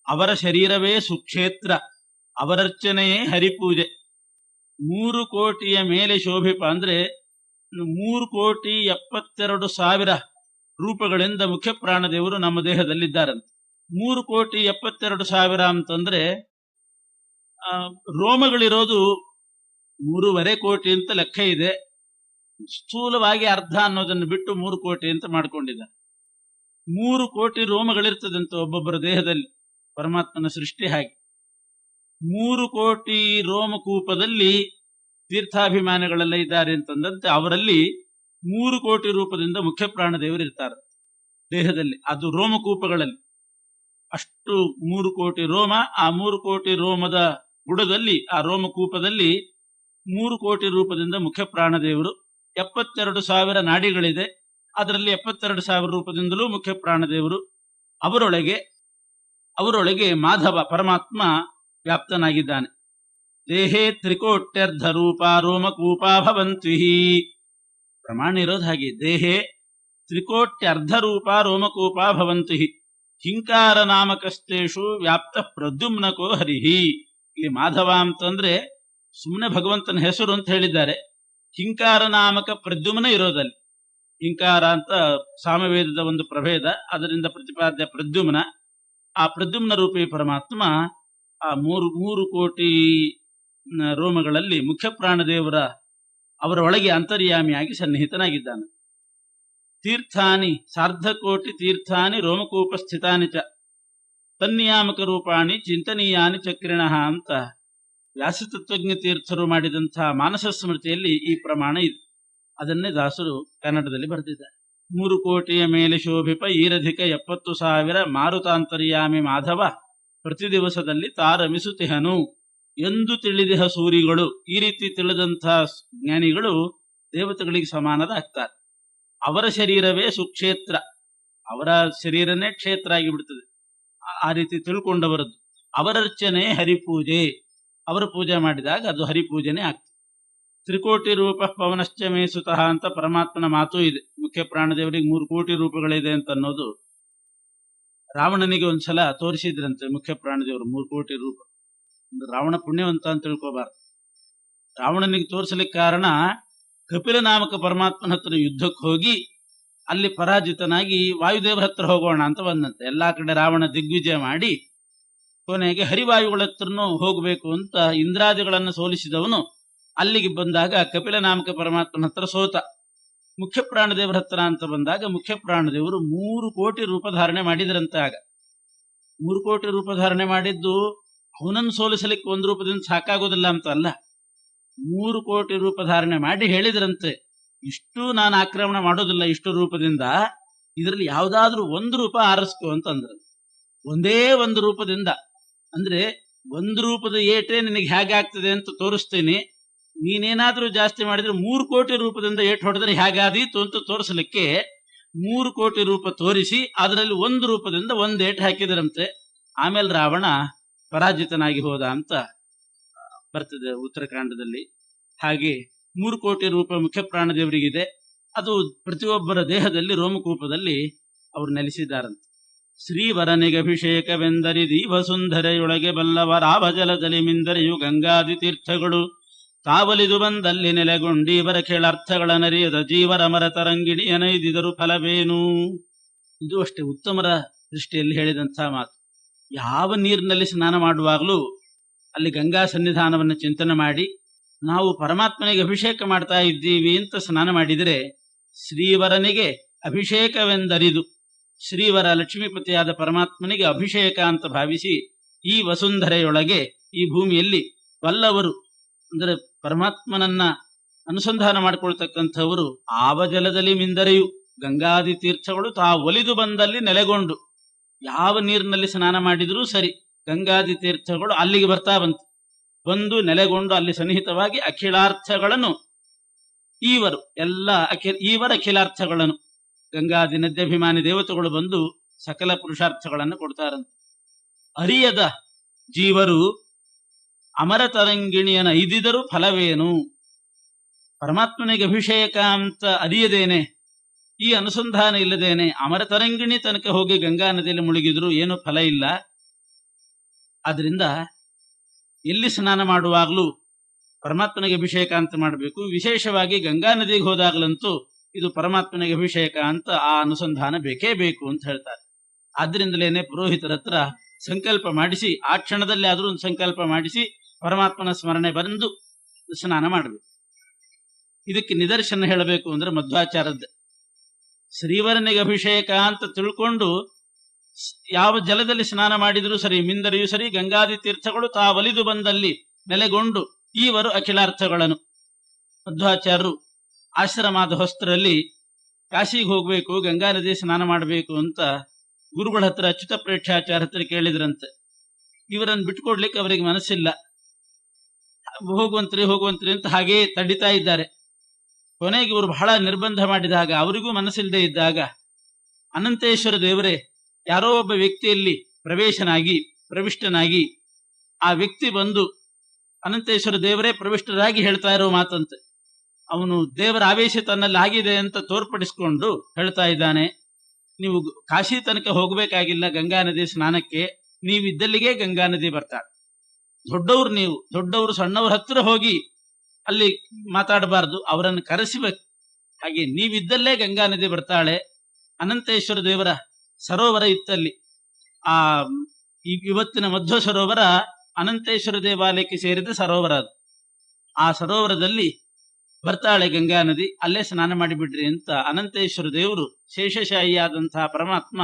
ಅವರ ಶರೀರವೇ ಸುಕ್ಷೇತ್ರ, ಅವರರ್ಚನೆಯೇ ಹರಿಪೂಜೆ. 3 ಕೋಟಿಯ ಮೇಲೆ ಶೋಭಿಪ ಅಂದ್ರೆ 3,72,000 ರೂಪಗಳಿಂದ ಮುಖ್ಯ ಪ್ರಾಣದೇವರು ನಮ್ಮ ದೇಹದಲ್ಲಿದ್ದಾರಂತೆ. 3,72,000 ಅಂತಂದ್ರೆ ರೋಮಗಳಿರೋದು 3.5 ಕೋಟಿ ಅಂತ ಲೆಕ್ಕ ಇದೆ. ಸ್ಥೂಲವಾಗಿ ಅರ್ಧ ಅನ್ನೋದನ್ನು ಬಿಟ್ಟು 3 ಕೋಟಿ ಅಂತ ಮಾಡ್ಕೊಂಡಿದ್ದಾರೆ. 3 ಕೋಟಿ ರೋಮಗಳಿರ್ತದಂತೆ ಒಬ್ಬೊಬ್ಬರ ದೇಹದಲ್ಲಿ. ಪರಮಾತ್ಮನ ಸೃಷ್ಟಿ ಹಾಗೆ. 3 ಕೋಟಿ ರೋಮಕೂಪದಲ್ಲಿ ತೀರ್ಥಾಭಿಮಾನಿಗಳೆಲ್ಲ ಇದ್ದಾರೆ ಅಂತಂದಂತೆ ಅವರಲ್ಲಿ 3 ಕೋಟಿ ರೂಪದಿಂದ ಮುಖ್ಯ ಪ್ರಾಣದೇವರು ಇರ್ತಾರೆ ದೇಹದಲ್ಲಿ. ಅದು ರೋಮಕೂಪಗಳಲ್ಲಿ ಅಷ್ಟು 3 ಕೋಟಿ ರೋಮ. ಆ 3 ಕೋಟಿ ರೋಮದ ಬುಡದಲ್ಲಿ, ಆ ರೋಮಕೂಪದಲ್ಲಿ 3 ಕೋಟಿ ರೂಪದಿಂದ ಮುಖ್ಯ ಪ್ರಾಣದೇವರು. 72,000 ನಾಡಿಗಳಿದೆ, ಅದರಲ್ಲಿ 72,000 ರೂಪದಿಂದಲೂ ಮುಖ್ಯ ಪ್ರಾಣದೇವರು. ಅವರೊಳಗೆ ಮಾಧವ ಪರಮಾತ್ಮ ವ್ಯಾಪ್ತನಾಗಿದ್ದಾನೆ. ದೇಹೇ ತ್ರಿಕೋಟ್ಯರ್ಧ ರೂಪ ರೋಮಕೂಪ ಭವಂತಿ. ಪ್ರಮಾಣ ಇರೋದು ಹಾಗೆ. ದೇಹೇ ತ್ರಿಕೋಟ್ಯರ್ಧ ರೂಪ ರೋಮಕೂಪ ಭವಂತಿ. ಹಿಂಕಾರ ನಾಮಕಸ್ತೇಷು ವ್ಯಾಪ್ತ ಪ್ರದ್ಯುಮ್ನಕೋ ಹರಿಹಿ. ಇಲ್ಲಿ ಮಾಧವ ಅಂತಂದ್ರೆ ಸುಮ್ಮನೆ ಭಗವಂತನ ಹೆಸರು ಅಂತ ಹೇಳಿದ್ದಾರೆ. ಹಿಂಕಾರ ನಾಮಕ ಪ್ರದ್ಯುಮ್ನ ಇರೋದಲ್ಲಿ. ಹಿಂಕಾರ ಅಂತ ಸಾಮವೇದದ ಒಂದು ಪ್ರಭೇದ, ಅದರಿಂದ ಪ್ರತಿಪಾದ್ಯ ಪ್ರದ್ಯುಮ್ನ. ಆ ಪ್ರದ್ಯುಮ್ನ ರೂಪಿ ಪರಮಾತ್ಮ ಆ 3 ಕೋಟಿ ರೋಮಗಳಲ್ಲಿ ಮುಖ್ಯ ಪ್ರಾಣದೇವರ ಅವರ ಒಳಗೆ ಅಂತರ್ಯಾಮಿಯಾಗಿ ಸನ್ನಿಹಿತನಾಗಿದ್ದಾನೆ. ತೀರ್ಥಾನಿ 1/2 ಕೋಟಿ ತೀರ್ಥಾನಿ ರೋಮಕೂಪಸ್ಥಿತಾನಿ ಚ ತನ್ನಿಯಾಮಕ ರೂಪಾಣಿ ಚಿಂತನೀಯಾನಿ ಚಕ್ರಿಣಃ ಅಂತ ವ್ಯಾಸತತ್ವಜ್ಞ ತೀರ್ಥರು ಮಾಡಿದಂತಹ ಮಾನಸ ಸ್ಮೃತಿಯಲ್ಲಿ ಈ ಪ್ರಮಾಣ ಇದೆ. ಅದನ್ನೇ ದಾಸರು ಕನ್ನಡದಲ್ಲಿ ಬರೆದಿದ್ದಾರೆ. 3 ಕೋಟಿಯ ಮೇಲೆ ಶೋಭಿಪ ಈರಧಿಕ 70,000 ಮಾರುತಾಂತರ್ಯಾಮಿ ಮಾಧವ ಪ್ರತಿ ದಿವಸದಲ್ಲಿ ತಾರಮಿಸುತ್ತಿಹನು. ಎಂದು ತಿಳಿದಿಹ ಸೂರಿಗಳು. ಈ ರೀತಿ ತಿಳಿದಂತಹ ಜ್ಞಾನಿಗಳು ದೇವತೆಗಳಿಗೆ ಸಮಾನರಾಗ್ತಾರೆ. ಅವರ ಶರೀರವೇ ಸುಕ್ಷೇತ್ರ, ಅವರ ಶರೀರನೇ ಕ್ಷೇತ್ರ ಆಗಿಬಿಡ್ತದೆ. ಆ ರೀತಿ ತಿಳ್ಕೊಂಡವರದ್ದು ಅವರರ್ಚನೆ ಹರಿಪೂಜೆ. ಅವರ ಪೂಜೆ ಮಾಡಿದಾಗ ಅದು ಹರಿಪೂಜೆನೇ ಆಗ್ತದೆ. ತ್ರಿಕೋಟಿ ರೂಪ ಪವನಶ್ಚ ಮೇ ಸುತಃ ಅಂತ ಪರಮಾತ್ಮನ ಮಾತು ಇದೆ. ಮುಖ್ಯ ಪ್ರಾಣದೇವರಿಗೆ 3 ಕೋಟಿ ರೂಪಗಳಿದೆ ಅಂತ ಅನ್ನೋದು ರಾವಣನಿಗೆ ಒಂದ್ಸಲ ತೋರಿಸಿದ್ರಂತೆ. ಮುಖ್ಯ ಪ್ರಾಣದೇವರು 3 ಕೋಟಿ ರೂಪ. ರಾವಣ ಪುಣ್ಯವಂತ ಅಂತ ತಿಳ್ಕೋಬಾರ್ದು. ರಾವಣನಿಗೆ ತೋರಿಸಲಿಕ್ಕೆ ಕಾರಣ ಕಪಿಲ ನಾಮಕ ಪರಮಾತ್ಮನ ಹತ್ರ ಯುದ್ಧಕ್ಕೆ ಹೋಗಿ ಅಲ್ಲಿ ಪರಾಜಿತನಾಗಿ ವಾಯುದೇವರ ಹತ್ರ ಹೋಗೋಣ ಅಂತ ಬಂದಂತೆ. ಎಲ್ಲಾ ಕಡೆ ರಾವಣ ದಿಗ್ವಿಜಯ ಮಾಡಿ ಕೊನೆಗೆ ಹರಿವಾಯುಗಳ ಹತ್ರನೂ ಹೋಗಬೇಕು ಅಂತ ಇಂದ್ರಾದಿಗಳನ್ನು ಸೋಲಿಸಿದವನು ಅಲ್ಲಿಗೆ ಬಂದಾಗ ಕಪಿಲ ನಾಮಕ ಪರಮಾತ್ಮನ ಹತ್ರ ಸೋತ. ಮುಖ್ಯ ಪ್ರಾಣದೇವರ ಹತ್ರ ಅಂತ ಬಂದಾಗ ಮುಖ್ಯ ಪ್ರಾಣದೇವರು 3 ಕೋಟಿ ರೂಪ ಧಾರಣೆ ಮಾಡಿದ್ರಂತೆ. ಆಗ 3 ಕೋಟಿ ರೂಪ ಧಾರಣೆ ಮಾಡಿದ್ದು ಅವನನ್ನು ಸೋಲಿಸಲಿಕ್ಕೆ ಒಂದು ರೂಪದಿಂದ ಸಾಕಾಗೋದಿಲ್ಲ ಅಂತ ಅಲ್ಲ, 3 ಕೋಟಿ ರೂಪ ಧಾರಣೆ ಮಾಡಿ ಹೇಳಿದ್ರಂತೆ, ಇಷ್ಟು ನಾನು ಆಕ್ರಮಣ ಮಾಡೋದಿಲ್ಲ ಇಷ್ಟು ರೂಪದಿಂದ, ಇದರಲ್ಲಿ ಯಾವ್ದಾದ್ರೂ ಒಂದು ರೂಪ ಆರಿಸ್ಕೋ ಅಂತಂದ್ರು. ಒಂದೇ ಒಂದು ರೂಪದಿಂದ ಅಂದ್ರೆ ಒಂದು ರೂಪದ ಏಟೆ ನಿನಗೆ ಹೇಗಾಗ್ತದೆ ಅಂತ ತೋರಿಸ್ತೀನಿ, ನೀನೇನಾದ್ರೂ ಜಾಸ್ತಿ ಮಾಡಿದ್ರೆ 3 ಕೋಟಿ ರೂಪದಿಂದ ಏಟು ಹೊಡೆದ್ರೆ ಹೇಗಾದೀತು ಅಂತ ತೋರಿಸಲಿಕ್ಕೆ 3 ಕೋಟಿ ರೂಪ ತೋರಿಸಿ ಅದರಲ್ಲಿ ಒಂದು ರೂಪದಿಂದ ಒಂದು ಏಟು ಹಾಕಿದರಂತೆ. ಆಮೇಲೆ ರಾವಣ ಪರಾಜಿತನಾಗಿ ಹೋದ ಅಂತ ಬರ್ತದೆ ಉತ್ತರಕಾಂಡದಲ್ಲಿ. ಹಾಗೆ 3 ಕೋಟಿ ರೂಪ ಮುಖ್ಯ ಪ್ರಾಣದೇವರಿಗಿದೆ. ಅದು ಪ್ರತಿಯೊಬ್ಬರ ದೇಹದಲ್ಲಿ ರೋಮಕೂಪದಲ್ಲಿ ಅವರು ನೆಲೆಸಿದ್ದಾರಂತೆ. ಶ್ರೀವರನಿಗೆ ಅಭಿಷೇಕವೆಂದರಿ ದೀವಸುಂದರೆಯೊಳಗೆ ಬಲ್ಲವರಾವ ಜಲದಲ್ಲಿ ಮಿಂದರೆಯು ಗಂಗಾದಿ ತೀರ್ಥಗಳು ತಾವಲಿದು ಬಂದಲ್ಲಿ ನೆಲೆಗೊಂಡಿ ಇವರ ಕೇಳರ್ಥಗಳ ನರಿಯದ ಜೀವರ ಮರ ತರಂಗಿಣಿಯ ನೈದಿದರು ಫಲವೇನು. ಇದು ಅಷ್ಟೇ ಉತ್ತಮರ ದೃಷ್ಟಿಯಲ್ಲಿ ಹೇಳಿದಂತಹ ಮಾತು. ಯಾವ ನೀರಿನಲ್ಲಿ ಸ್ನಾನ ಮಾಡುವಾಗಲೂ ಅಲ್ಲಿ ಗಂಗಾ ಸನ್ನಿಧಾನವನ್ನು ಚಿಂತನೆ ಮಾಡಿ ನಾವು ಪರಮಾತ್ಮನಿಗೆ ಅಭಿಷೇಕ ಮಾಡ್ತಾ ಇದ್ದೀವಿ ಅಂತ ಸ್ನಾನ ಮಾಡಿದರೆ ಶ್ರೀವರನಿಗೆ ಅಭಿಷೇಕವೆಂದರಿದು, ಶ್ರೀವರ ಲಕ್ಷ್ಮೀಪತಿಯಾದ ಪರಮಾತ್ಮನಿಗೆ ಅಭಿಷೇಕ ಅಂತ ಭಾವಿಸಿ ಈ ವಸುಂಧರೆಯೊಳಗೆ ಈ ಭೂಮಿಯಲ್ಲಿ ವಲ್ಲವರು ಅಂದರೆ ಪರಮಾತ್ಮನನ್ನ ಅನುಸಂಧಾನ ಮಾಡಿಕೊಳ್ತಕ್ಕಂಥವರು ಆವಜಲದಲ್ಲಿ ಮಿಂದರೆಯು ಗಂಗಾದಿ ತೀರ್ಥಗಳು ಒಲಿದು ಬಂದಲ್ಲಿ ನೆಲೆಗೊಂಡು, ಯಾವ ನೀರಿನಲ್ಲಿ ಸ್ನಾನ ಮಾಡಿದರೂ ಸರಿ ಗಂಗಾದಿ ತೀರ್ಥಗಳು ಅಲ್ಲಿಗೆ ಬರ್ತಾ ಬಂದು ನೆಲೆಗೊಂಡು ಅಲ್ಲಿ ಸನ್ನಿಹಿತವಾಗಿ ಅಖಿಲಾರ್ಥಗಳನ್ನು ಈವರ ಅಖಿಲಾರ್ಥಗಳನ್ನು ಗಂಗಾದಿ ನದ್ಯಾಭಿಮಾನಿ ದೇವತೆಗಳು ಬಂದು ಸಕಲ ಪುರುಷಾರ್ಥಗಳನ್ನು ಕೊಡ್ತಾರಂತೆ. ಅರಿಯದ ಜೀವರು ಅಮರ ತರಂಗಿಣಿಯನ ಐದಿದರೂ ಫಲವೇನು. ಪರಮಾತ್ಮನಿಗೆ ಅಭಿಷೇಕ ಅಂತ ಅರಿಯದೇನೆ, ಈ ಅನುಸಂಧಾನ ಇಲ್ಲದೇನೆ ಅಮರ ತರಂಗಿಣಿ ತನಕ ಹೋಗಿ ಗಂಗಾ ನದಿಯಲ್ಲಿ ಮುಳುಗಿದ್ರು ಏನು ಫಲ ಇಲ್ಲ. ಆದ್ರಿಂದ ಎಲ್ಲಿ ಸ್ನಾನ ಮಾಡುವಾಗಲೂ ಪರಮಾತ್ಮನಿಗೆ ಅಭಿಷೇಕ ಅಂತ ಮಾಡಬೇಕು. ವಿಶೇಷವಾಗಿ ಗಂಗಾ ನದಿಗೆ ಹೋದಾಗಲಂತೂ ಇದು ಪರಮಾತ್ಮನಿಗೆ ಅಭಿಷೇಕ ಅಂತ ಆ ಅನುಸಂಧಾನ ಬೇಕೇ ಬೇಕು ಅಂತ ಹೇಳ್ತಾರೆ. ಆದ್ರಿಂದಲೇನೆ ಪುರೋಹಿತರ ಹತ್ರ ಸಂಕಲ್ಪ ಮಾಡಿಸಿ, ಆ ಕ್ಷಣದಲ್ಲಿ ಆದ್ರೂ ಒಂದು ಸಂಕಲ್ಪ ಮಾಡಿಸಿ ಪರಮಾತ್ಮನ ಸ್ಮರಣೆ ಬಂದು ಸ್ನಾನ ಮಾಡಬೇಕು. ಇದಕ್ಕೆ ನಿದರ್ಶನ ಹೇಳಬೇಕು ಅಂದ್ರೆ ಮಧ್ವಾಚಾರದ್ದೇ. ಶ್ರೀವರನಿಗೆ ಅಭಿಷೇಕ ಅಂತ ತಿಳ್ಕೊಂಡು ಯಾವ ಜಲದಲ್ಲಿ ಸ್ನಾನ ಮಾಡಿದರೂ ಸರಿ, ಮಿಂದರಿಯೂ ಸರಿ, ಗಂಗಾದಿ ತೀರ್ಥಗಳು ಒಲಿದು ಬಂದಲ್ಲಿ ನೆಲೆಗೊಂಡು ಈವರು ಅಖಿಲಾರ್ಥಗಳನ್ನು. ಮಧ್ವಾಚಾರ್ಯರು ಆಶ್ರಮದ ಹೊಸ್ತರಲ್ಲಿ ಕಾಶಿಗೆ ಹೋಗ್ಬೇಕು, ಗಂಗಾ ನದಿ ಸ್ನಾನ ಮಾಡಬೇಕು ಅಂತ ಗುರುಗಳ ಹತ್ರ ಅಚ್ಯುತ ಪ್ರೇಕ್ಷಾಚಾರ್ಯ ಹತ್ರ ಕೇಳಿದ್ರಂತೆ. ಇವರನ್ನು ಬಿಟ್ಕೊಡ್ಲಿಕ್ಕೆ ಅವರಿಗೆ ಮನಸ್ಸಿಲ್ಲ. ಹೋಗುವಂತ್ರಿ ಅಂತ ಹಾಗೇ ತಡಿತಾ ಇದ್ದಾರೆ. ಕೊನೆಗೆ ಇವರು ಬಹಳ ನಿರ್ಬಂಧ ಮಾಡಿದಾಗ, ಅವರಿಗೂ ಮನಸ್ಸಿಲ್ಲದೆ ಇದ್ದಾಗ ಅನಂತೇಶ್ವರ ದೇವರೇ ಯಾರೋ ಒಬ್ಬ ವ್ಯಕ್ತಿಯಲ್ಲಿ ಪ್ರವಿಷ್ಟನಾಗಿ ಆ ವ್ಯಕ್ತಿ ಬಂದು ಅನಂತೇಶ್ವರ ದೇವರೇ ಪ್ರವಿಷ್ಟರಾಗಿ ಹೇಳ್ತಾ ಇರೋ ಮಾತಂತೆ. ಅವನು ದೇವರ ಆವೇಶ ತನ್ನಲ್ಲಿ ಆಗಿದೆ ಅಂತ ತೋರ್ಪಡಿಸ್ಕೊಂಡು ಹೇಳ್ತಾ ಇದ್ದಾನೆ, ನೀವು ಕಾಶಿ ತನಕ ಹೋಗ್ಬೇಕಾಗಿಲ್ಲ ಗಂಗಾ ನದಿ ಸ್ನಾನಕ್ಕೆ, ನೀವಿದ್ದಲ್ಲಿಗೆ ಗಂಗಾ ನದಿ ಬರ್ತಾಳೆ. ದೊಡ್ಡವರು ಸಣ್ಣವ್ರ ಹತ್ರ ಹೋಗಿ ಅಲ್ಲಿ ಮಾತಾಡಬಾರ್ದು, ಅವರನ್ನು ಕರೆಸಬೇಕು. ಹಾಗೆ ನೀವಿದ್ದಲ್ಲೇ ಗಂಗಾ ನದಿ ಬರ್ತಾಳೆ. ಅನಂತೇಶ್ವರ ದೇವರ ಸರೋವರ ಇತ್ತಲ್ಲಿ. ಇವತ್ತಿನ ಮಧ್ವ ಸರೋವರ ಅನಂತೇಶ್ವರ ದೇವಾಲಯಕ್ಕೆ ಸೇರಿದ ಸರೋವರ ಅದು. ಆ ಸರೋವರದಲ್ಲಿ ಬರ್ತಾಳೆ ಗಂಗಾ ನದಿ, ಅಲ್ಲೇ ಸ್ನಾನ ಮಾಡಿಬಿಡ್ರಿ ಅಂತ ಅನಂತೇಶ್ವರ ದೇವರು ಶೇಷಶಾಹಿಯಾದಂತಹ ಪರಮಾತ್ಮ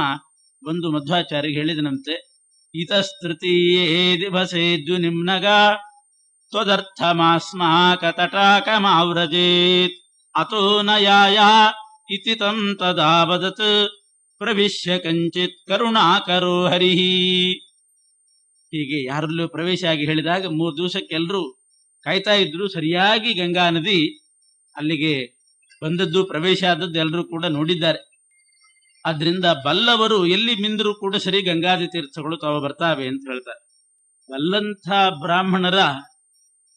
ಬಂದು ಮಧ್ವಾಚಾರ್ಯಗೆ ಹೇಳಿದನಂತೆ. ಇತಸ್ತೃತೀಯೇ ದಿವಸೇದ್ಯು ನಿಮ್ನಗ ತ್ವದರ್ಥಮಾಸ್ಮಾಕ ತಟಾಕಮಾವ್ರಜೇತ್ ಅತೋ ನಯಾಯ ಇತಿ ತಂ ತದಾ ವದತ್ ಪ್ರವಿಶ್ಯ ಕಂಚಿತ್ ಕರುಣಾಕರೋ ಹರಿಃ. ಹೀಗೆ ಯಾರಲ್ಲೂ ಪ್ರವೇಶ ಆಗಿ ಹೇಳಿದಾಗ 3 ದಿವಸಕ್ಕೆ ಎಲ್ಲರೂ ಕಾಯ್ತಾ ಇದ್ರು. ಸರಿಯಾಗಿ ಗಂಗಾ ನದಿ ಅಲ್ಲಿಗೆ ಬಂದದ್ದು, ಪ್ರವೇಶ ಆದದ್ದು ಎಲ್ಲರೂ ಕೂಡ ನೋಡಿದ್ದಾರೆ. ಆದ್ರಿಂದ ಬಲ್ಲವರು ಎಲ್ಲಿ ಮಿಂದರೂ ಕೂಡ ಸರಿ ಗಂಗಾದಿ ತೀರ್ಥಗಳು ತಾವು ಬರ್ತಾವೆ ಅಂತ ಹೇಳ್ತಾರೆ. ಬಲ್ಲಂಥ ಬ್ರಾಹ್ಮಣರ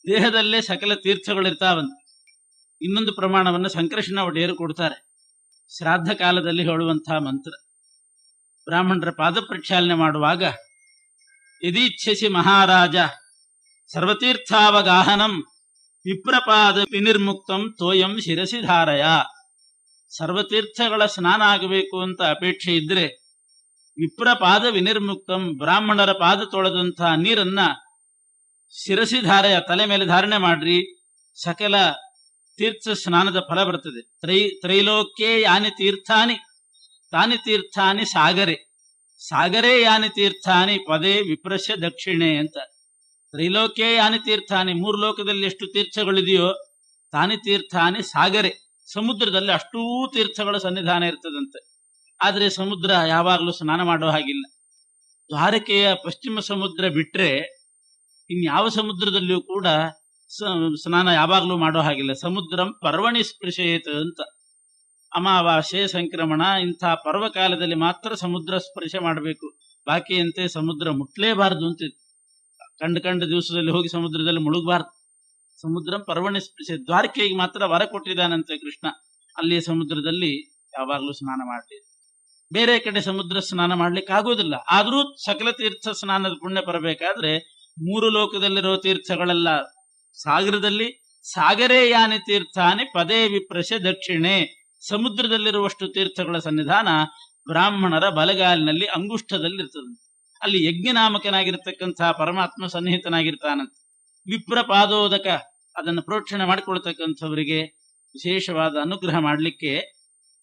ದೇಹದಲ್ಲೇ ಸಕಲ ತೀರ್ಥಗಳಿರ್ತಾವಂತೆ. ಇನ್ನೊಂದು ಪ್ರಮಾಣವನ್ನು ಸಂಕರ್ಷಣ ಒಡೆಯರು ಕೊಡ್ತಾರೆ. ಶ್ರಾದ್ದ ಕಾಲದಲ್ಲಿ ಹೇಳುವಂತಹ ಮಂತ್ರ, ಬ್ರಾಹ್ಮಣರ ಪಾದ ಪ್ರಕ್ಷಾಲನೆ ಮಾಡುವಾಗ ಯದೀಚ್ಛಸಿ ಮಹಾರಾಜ ಸರ್ವತೀರ್ಥಾವಗಾಹನಂ ವಿಪ್ರಪಾದ ವಿನಿರ್ಮುಕ್ತಂ ತೋಯಂ ಶಿರಸಿ ಧಾರಯ. ಸರ್ವತೀರ್ಥಗಳ ಸ್ನಾನ ಆಗಬೇಕು ಅಂತ ಅಪೇಕ್ಷೆ ಇದ್ರೆ ವಿಪ್ರಪಾದ ವಿನಿರ್ಮುಕ್ತಂ, ಬ್ರಾಹ್ಮಣರ ಪಾದ ತೊಳೆದಂತಹ ನೀರನ್ನ ಶಿರಸಿ ಧಾರಯ, ತಲೆ ಮೇಲೆ ಧಾರಣೆ ಮಾಡ್ರಿ, ಸಕಲ ತೀರ್ಥ ಸ್ನಾನದ ಫಲ ಬರ್ತದೆ. ತ್ರೈಲೋಕ್ಯೇ ಯಾನಿ ತೀರ್ಥಾನಿ ತಾನಿ ತೀರ್ಥಾನಿ ಸಾಗರೆ, ಸಾಗರೇ ಯಾನಿ ತೀರ್ಥಾನಿ ಪದೇ ವಿಪ್ರಶ್ಯ ದಕ್ಷಿಣೆ ಅಂತ. ತ್ರೈಲೋಕ್ಯೇ ಯಾನಿ ತೀರ್ಥಾನಿ, 3 ಲೋಕದಲ್ಲಿ ಎಷ್ಟು ತೀರ್ಥಗಳಿದೆಯೋ, ತಾನಿ ತೀರ್ಥಾನಿ ಸಾಗರೆ, ಸಮುದ್ರದಲ್ಲಿ ಅಷ್ಟೂ ತೀರ್ಥಗಳ ಸನ್ನಿಧಾನ ಇರ್ತದಂತೆ. ಆದ್ರೆ ಸಮುದ್ರ ಯಾವಾಗಲೂ ಸ್ನಾನ ಮಾಡೋ ಹಾಗಿಲ್ಲ. ದ್ವಾರಕೆಯ ಪಶ್ಚಿಮ ಸಮುದ್ರ ಬಿಟ್ರೆ ಇನ್ಯಾವ ಸಮುದ್ರದಲ್ಲಿಯೂ ಕೂಡ ಸ್ನಾನ ಯಾವಾಗಲೂ ಮಾಡೋ ಹಾಗಿಲ್ಲ. ಸಮುದ್ರಂ ಪರ್ವಣಿ ಸ್ಪೃಶೇತ್ ಅಂತ. ಅಮಾವಾಸ್ಯೆ, ಸಂಕ್ರಮಣ ಇಂಥ ಪರ್ವಕಾಲದಲ್ಲಿ ಮಾತ್ರ ಸಮುದ್ರ ಸ್ಪರ್ಶ ಮಾಡಬೇಕು, ಬಾಕಿಯಂತೆ ಸಮುದ್ರ ಮುಟ್ಲೇಬಾರದು ಅಂತ. ಕಂಡ ದಿವಸದಲ್ಲಿ ಹೋಗಿ ಸಮುದ್ರದಲ್ಲಿ ಮುಳುಗಬಾರ್ದು. ಸಮುದ್ರ ಪರ್ವಣಿ ಸ್ಪೃಶೆ, ದ್ವಾರಕೆಗೆ ಮಾತ್ರ ವರ ಕೊಟ್ಟಿದ್ದಾನಂತೆ ಕೃಷ್ಣ, ಅಲ್ಲಿ ಸಮುದ್ರದಲ್ಲಿ ಯಾವಾಗಲೂ ಸ್ನಾನ ಮಾಡಲಿ. ಬೇರೆ ಕಡೆ ಸಮುದ್ರ ಸ್ನಾನ ಮಾಡ್ಲಿಕ್ಕೆ ಆಗೋದಿಲ್ಲ. ಆದ್ರೂ ಸಕಲ ತೀರ್ಥ ಸ್ನಾನದ ಪುಣ್ಯ ಬರಬೇಕಾದ್ರೆ 3 ಲೋಕದಲ್ಲಿರೋ ತೀರ್ಥಗಳೆಲ್ಲ ಸಾಗರದಲ್ಲಿ, ಸಾಗರೇ ಯಾನಿ ತೀರ್ಥಾನಿ ಪದೇ ವಿಪ್ರಶ್ಯ ದಕ್ಷಿಣೆ, ಸಮುದ್ರದಲ್ಲಿರುವಷ್ಟು ತೀರ್ಥಗಳ ಸನ್ನಿಧಾನ ಬ್ರಾಹ್ಮಣರ ಬಲಗಾಲಿನಲ್ಲಿ ಅಂಗುಷ್ಠದಲ್ಲಿರ್ತದೆ. ಅಲ್ಲಿ ಯಜ್ಞನಾಮಕನಾಗಿರ್ತಕ್ಕಂತಹ ಪರಮಾತ್ಮ ಸನ್ನಿಹಿತನಾಗಿರ್ತಾನಂತೆ. ವಿಪ್ರ ಪಾದೋದಕ, ಅದನ್ನು ಪ್ರೋಕ್ಷಣೆ ಮಾಡಿಕೊಳ್ತಕ್ಕಂಥವರಿಗೆ ವಿಶೇಷವಾದ ಅನುಗ್ರಹ ಮಾಡಲಿಕ್ಕೆ,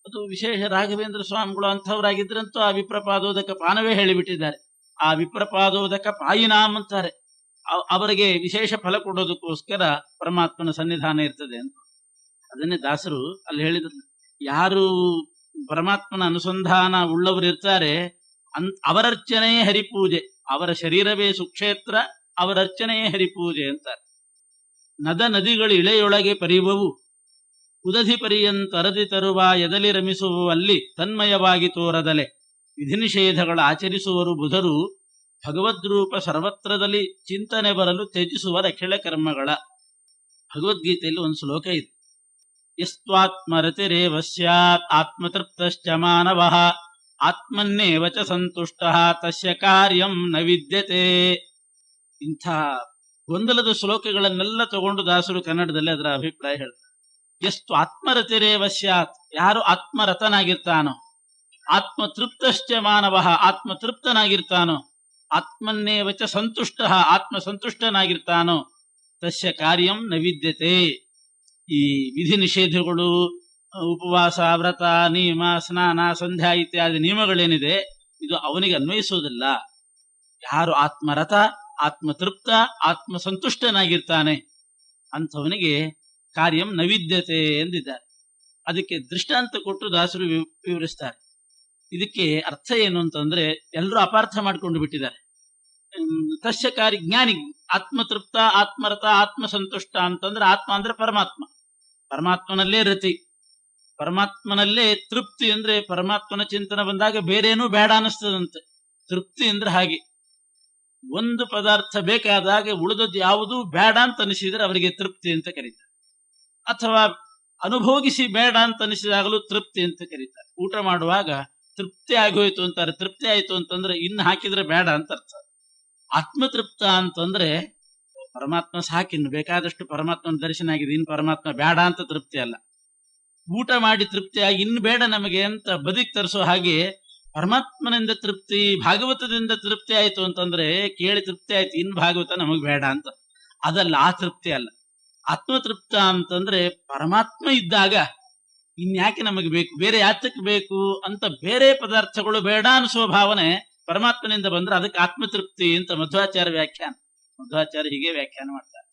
ಅದು ವಿಶೇಷ ರಾಘವೇಂದ್ರ ಸ್ವಾಮಿಗಳು ಅಂಥವರಾಗಿದ್ರಂತೂ ಆ ವಿಪ್ರಪಾದೋದಕ ಪಾನವೇ ಹೇಳಿಬಿಟ್ಟಿದ್ದಾರೆ. ಆ ವಿಪ್ರಪಾದೋದಕ ಪಾಯಿನಾಮ್ ಅಂತಾರೆ. ಅವರಿಗೆ ವಿಶೇಷ ಫಲ ಕೊಡೋದಕ್ಕೋಸ್ಕರ ಪರಮಾತ್ಮನ ಸನ್ನಿಧಾನ ಇರ್ತದೆ ಅಂತ. ಅದನ್ನೇ ದಾಸರು ಅಲ್ಲಿ ಹೇಳಿದ್ರು, ಯಾರು ಪರಮಾತ್ಮನ ಅನುಸಂಧಾನ ಉಳ್ಳವರಿರ್ತಾರೆ ಅವರರ್ಚನೆಯೇ ಹರಿಪೂಜೆ, ಅವರ ಶರೀರವೇ ಸುಕ್ಷೇತ್ರ, ಅವರರ್ಚನೆಯೇ ಹರಿಪೂಜೆ ಅಂತಾರೆ. ನದ ನದಿಗಳು ಇಳೆಯೊಳಗೆ ಪರಿಯುವವು, ಉದಧಿ ಪರಿಯಂತರದಿ ತರುವ ಎದಲಿ ರಮಿಸುವು, ಅಲ್ಲಿ ತನ್ಮಯವಾಗಿ ತೋರದಲೆ ವಿಧಿ ನಿಷೇಧಗಳ ಆಚರಿಸುವರು ಬುಧರು, ಭಗವದ್ರೂಪ ಸರ್ವತ್ರದಲ್ಲಿ ಚಿಂತನೆ ಬರಲು ತ್ಯಜಿಸುವ ಅಖಿಳ ಕರ್ಮಗಳ. ಭಗವದ್ಗೀತೆಯಲ್ಲಿ ಒಂದು ಶ್ಲೋಕ ಇದೆ, ಯಸ್ತ್ವಾತ್ಮರತಿರೇವ ಸ್ಯಾತ್ ಆತ್ಮತೃಪ್ತಶ್ಚ ಮಾನವಃ ಆತ್ಮನ್ನೇವ ಚ ಸಂತುಷ್ಟಃ ತಸ್ಯ ಕಾರ್ಯಂ ನ ವಿದ್ಯತೆ. ಇಂಥ ಗೊಂದಲದ ಶ್ಲೋಕಗಳನ್ನೆಲ್ಲ ತಗೊಂಡು ದಾಸರು ಕನ್ನಡದಲ್ಲಿ ಅದರ ಅಭಿಪ್ರಾಯ ಹೇಳ್ತಾರೆ. ಎಷ್ಟು ಆತ್ಮರತಿರೇವ ಸ್ಯಾತ್, ಯಾರು ಆತ್ಮರತನಾಗಿರ್ತಾನೋ, ಆತ್ಮತೃಪ್ತಶ್ಚ ಮಾನವಃ, ಆತ್ಮತೃಪ್ತನಾಗಿರ್ತಾನೋ, ಆತ್ಮನ್ನೇವ ಚ ಸಂತುಷ್ಟಃ, ಆತ್ಮ ಸಂತುಷ್ಟನಾಗಿರ್ತಾನೋ, ತಸ್ಯ ಕಾರ್ಯಂ ನ ವಿದ್ಯತೆ. ಈ ವಿಧಿ ನಿಷೇಧಗಳು, ಉಪವಾಸ, ವ್ರತ, ನಿಯಮ, ಸ್ನಾನ, ಸಂಧ್ಯಾ ಇತ್ಯಾದಿ ನಿಯಮಗಳೇನಿದೆ, ಇದು ಅವನಿಗೆ ಅನ್ವಯಿಸೋದಿಲ್ಲ. ಯಾರು ಆತ್ಮರಥ, ಆತ್ಮತೃಪ್ತ, ಆತ್ಮ ಸಂತುಷ್ಟನಾಗಿರ್ತಾನೆ ಅಂಥವನಿಗೆ ಕಾರ್ಯಂ ನೈವಿದ್ಯತೆ ಎಂದಿದ್ದಾರೆ. ಅದಕ್ಕೆ ದೃಷ್ಟಾಂತ ಕೊಟ್ಟು ದಾಸರು ವಿವರಿಸ್ತಾರೆ. ಇದಕ್ಕೆ ಅರ್ಥ ಏನು ಅಂತಂದ್ರೆ, ಎಲ್ಲರೂ ಅಪಾರ್ಥ ಮಾಡ್ಕೊಂಡು ಬಿಟ್ಟಿದ್ದಾರೆ. ತಸ್ಯ ಕಾರ್ಯ, ಜ್ಞಾನಿ ಆತ್ಮತೃಪ್ತ, ಆತ್ಮರಥ, ಆತ್ಮಸಂತುಷ್ಟ ಅಂತಂದ್ರೆ, ಆತ್ಮ ಅಂದ್ರೆ ಪರಮಾತ್ಮ, ಪರಮಾತ್ಮನಲ್ಲೇ ರತಿ, ಪರಮಾತ್ಮನಲ್ಲೇ ತೃಪ್ತಿ. ಅಂದ್ರೆ ಪರಮಾತ್ಮನ ಚಿಂತನೆ ಬಂದಾಗ ಬೇರೇನೂ ಬೇಡ ಅನಿಸ್ತದಂತೆ. ತೃಪ್ತಿ ಅಂದ್ರೆ ಹಾಗೆ, ಒಂದು ಪದಾರ್ಥ ಬೇಕಾದಾಗ ಉಳಿದದ್ದು ಯಾವುದೂ ಬೇಡ ಅಂತ ಅನಿಸಿದ್ರೆ ಅವರಿಗೆ ತೃಪ್ತಿ ಅಂತ ಕರೀತಾರೆ. ಅಥವಾ ಅನುಭೋಗಿಸಿ ಬೇಡ ಅಂತ ಅನಿಸಿದಾಗಲೂ ತೃಪ್ತಿ ಅಂತ ಕರೀತಾರೆ. ಊಟ ಮಾಡುವಾಗ ತೃಪ್ತಿ ಆಗೋಯ್ತು ಅಂತಾರೆ. ತೃಪ್ತಿ ಆಯ್ತು ಅಂತಂದ್ರೆ ಇನ್ನು ಹಾಕಿದ್ರೆ ಬೇಡ ಅಂತ ಅರ್ಥ. ಆತ್ಮತೃಪ್ತ ಅಂತಂದ್ರೆ ಪರಮಾತ್ಮ ಸಾಕಿನ್ನು ಬೇಕಾದಷ್ಟು ಪರಮಾತ್ಮನ ದರ್ಶನ ಆಗಿದೆ, ಇನ್ನು ಪರಮಾತ್ಮ ಬೇಡ ಅಂತ ತೃಪ್ತಿ ಅಲ್ಲ. ಊಟ ಮಾಡಿ ತೃಪ್ತಿಯಾಗಿ ಇನ್ನು ಬೇಡ ನಮಗೆ ಅಂತ ಬದುಕಿ ತರಿಸೋ ಹಾಗೆ ಪರಮಾತ್ಮನಿಂದ ತೃಪ್ತಿ, ಭಾಗವತದಿಂದ ತೃಪ್ತಿ ಆಯ್ತು ಅಂತಂದ್ರೆ ಕೇಳಿ ತೃಪ್ತಿ ಆಯ್ತು, ಇನ್ನು ಭಾಗವತ ನಮಗ್ ಬೇಡ ಅಂತ. ಅದಲ್ಲ, ಆ ತೃಪ್ತಿ ಅಲ್ಲ. ಆತ್ಮತೃಪ್ತ ಅಂತಂದ್ರೆ ಪರಮಾತ್ಮ ಇದ್ದಾಗ ಇನ್ಯಾಕೆ ನಮಗೆ ಬೇಕು, ಬೇರೆ ಯಾತಕ್ಕೆ ಬೇಕು ಅಂತ ಬೇರೆ ಪದಾರ್ಥಗಳು ಬೇಡ ಅನಿಸುವ ಭಾವನೆ ಪರಮಾತ್ಮನಿಂದ ಬಂದ್ರೆ ಅದಕ್ಕೆ ಆತ್ಮತೃಪ್ತಿ ಅಂತ ಮಧ್ವಾಚಾರ್ಯ ವ್ಯಾಖ್ಯಾನ. ಮಧ್ವಾಚಾರ್ಯ ಹೀಗೆ ವ್ಯಾಖ್ಯಾನ ಮಾಡ್ತಾರೆ.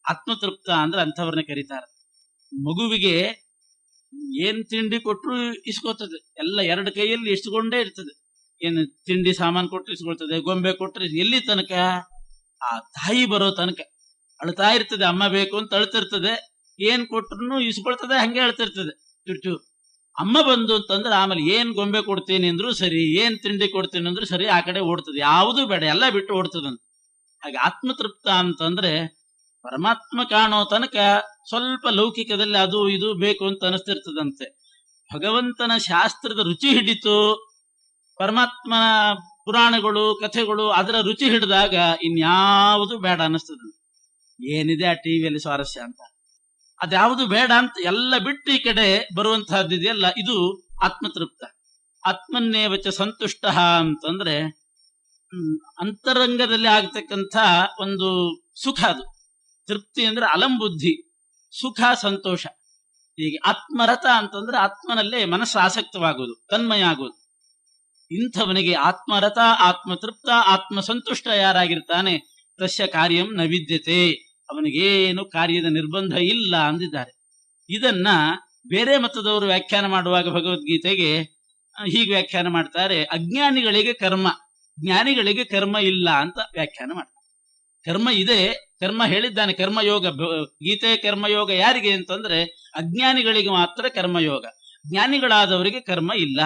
ಆತ್ಮತೃಪ್ತ ಅಂದ್ರೆ ಅಂಥವ್ರನ್ನ ಕರೀತಾರೆ. ಮಗುವಿಗೆ ಏನ್ ತಿಂಡಿ ಕೊಟ್ಟರು ಇಸ್ಕೋತದೆ, ಎಲ್ಲ 2 ಕೈಯಲ್ಲಿ ಇಸ್ಕೊಂಡೇ ಇರ್ತದೆ. ಏನು ತಿಂಡಿ ಸಾಮಾನು ಕೊಟ್ಟರೆ ಇಸ್ಕೊಳ್ತದೆ, ಗೊಂಬೆ ಕೊಟ್ಟರೆ ಎಲ್ಲಿ ತನಕ? ಆ ತಾಯಿ ಬರೋ ತನಕ ಅಳ್ತಾ ಇರ್ತದೆ. ಅಮ್ಮ ಬೇಕು ಅಂತ ಅಳ್ತಿರ್ತದೆ, ಏನ್ ಕೊಟ್ರು ಇಸ್ಕೊಳ್ತದೆ, ಹಂಗೆ ಅಳ್ತಿರ್ತದೆ ಚುಚ್ಚು. ಅಮ್ಮ ಬಂದು ಅಂತಂದ್ರೆ ಆಮೇಲೆ ಏನ್ ಗೊಂಬೆ ಕೊಡ್ತೀನಿ ಅಂದ್ರು ಸರಿ, ಏನ್ ತಿಂಡಿ ಕೊಡ್ತೀನಿ ಅಂದ್ರು ಸರಿ, ಆ ಕಡೆ ಓಡ್ತದೆ, ಯಾವುದೂ ಬೇಡ ಎಲ್ಲ ಬಿಟ್ಟು ಓಡ್ತದಂತ. ಹಾಗೆ ಆತ್ಮತೃಪ್ತ ಅಂತಂದ್ರೆ ಪರಮಾತ್ಮ ಕಾಣೋ ತನಕ ಸ್ವಲ್ಪ ಲೌಕಿಕದಲ್ಲಿ ಅದು ಇದು ಬೇಕು ಅಂತ ಅನಿಸ್ತಿರ್ತದಂತೆ. ಭಗವಂತನ ಶಾಸ್ತ್ರದ ರುಚಿ ಹಿಡಿತು, ಪರಮಾತ್ಮನ ಪುರಾಣಗಳು ಕಥೆಗಳು ಅದರ ರುಚಿ ಹಿಡಿದಾಗ ಇನ್ಯಾವುದು ಬೇಡ ಅನಿಸ್ತದ. ಏನಿದೆ ಆ ಟಿವಿಯಲ್ಲಿ ಸ್ವಾರಸ್ಯ ಅಂತ, ಅದ್ಯಾವುದು ಬೇಡ ಅಂತ ಎಲ್ಲ ಬಿಟ್ಟು ಈ ಕಡೆ ಬರುವಂತಹದ್ದಿದೆಯಲ್ಲ, ಇದು ಆತ್ಮತೃಪ್ತ. ಆತ್ಮನ್ನೇವಚ ಸಂತುಷ್ಟ ಅಂತಂದ್ರೆ ಅಂತರಂಗದಲ್ಲಿ ಆಗ್ತಕ್ಕಂಥ ಒಂದು ಸುಖ ಅದು. ತೃಪ್ತಿ ಅಂದ್ರೆ ಅಲಂಬುದ್ಧಿ, ಸುಖ ಸಂತೋಷ. ಹೀಗೆ ಆತ್ಮರಥ ಅಂತಂದ್ರೆ ಆತ್ಮನಲ್ಲೇ ಮನಸ್ಸು ಆಸಕ್ತವಾಗುವುದು, ತನ್ಮಯ ಆಗುವುದು. ಇಂಥವನಿಗೆ ಆತ್ಮರಥ, ಆತ್ಮತೃಪ್ತ, ಆತ್ಮಸಂತುಷ್ಟ ಯಾರಾಗಿರ್ತಾನೆ ತಸ್ಯ ಕಾರ್ಯಂ ನ ವಿದ್ಯತೆ, ಅವನಿಗೇನು ಕಾರ್ಯದ ನಿರ್ಬಂಧ ಇಲ್ಲ ಅಂದಿದ್ದಾರೆ. ಇದನ್ನ ಬೇರೆ ಮತದವರು ವ್ಯಾಖ್ಯಾನ ಮಾಡುವಾಗ ಭಗವದ್ಗೀತೆಗೆ ಹೀಗೆ ವ್ಯಾಖ್ಯಾನ ಮಾಡ್ತಾರೆ: ಅಜ್ಞಾನಿಗಳಿಗೆ ಕರ್ಮ, ಜ್ಞಾನಿಗಳಿಗೆ ಕರ್ಮ ಇಲ್ಲ ಅಂತ ವ್ಯಾಖ್ಯಾನ ಮಾಡ್ತಾರೆ. ಕರ್ಮ ಇದೆ, ಕರ್ಮ ಹೇಳಿದ್ದಾನೆ, ಕರ್ಮಯೋಗ. ಗೀತೆ ಕರ್ಮಯೋಗ ಯಾರಿಗೆ ಅಂತಂದ್ರೆ ಅಜ್ಞಾನಿಗಳಿಗೆ ಮಾತ್ರ ಕರ್ಮಯೋಗ, ಜ್ಞಾನಿಗಳಾದವರಿಗೆ ಕರ್ಮ ಇಲ್ಲ.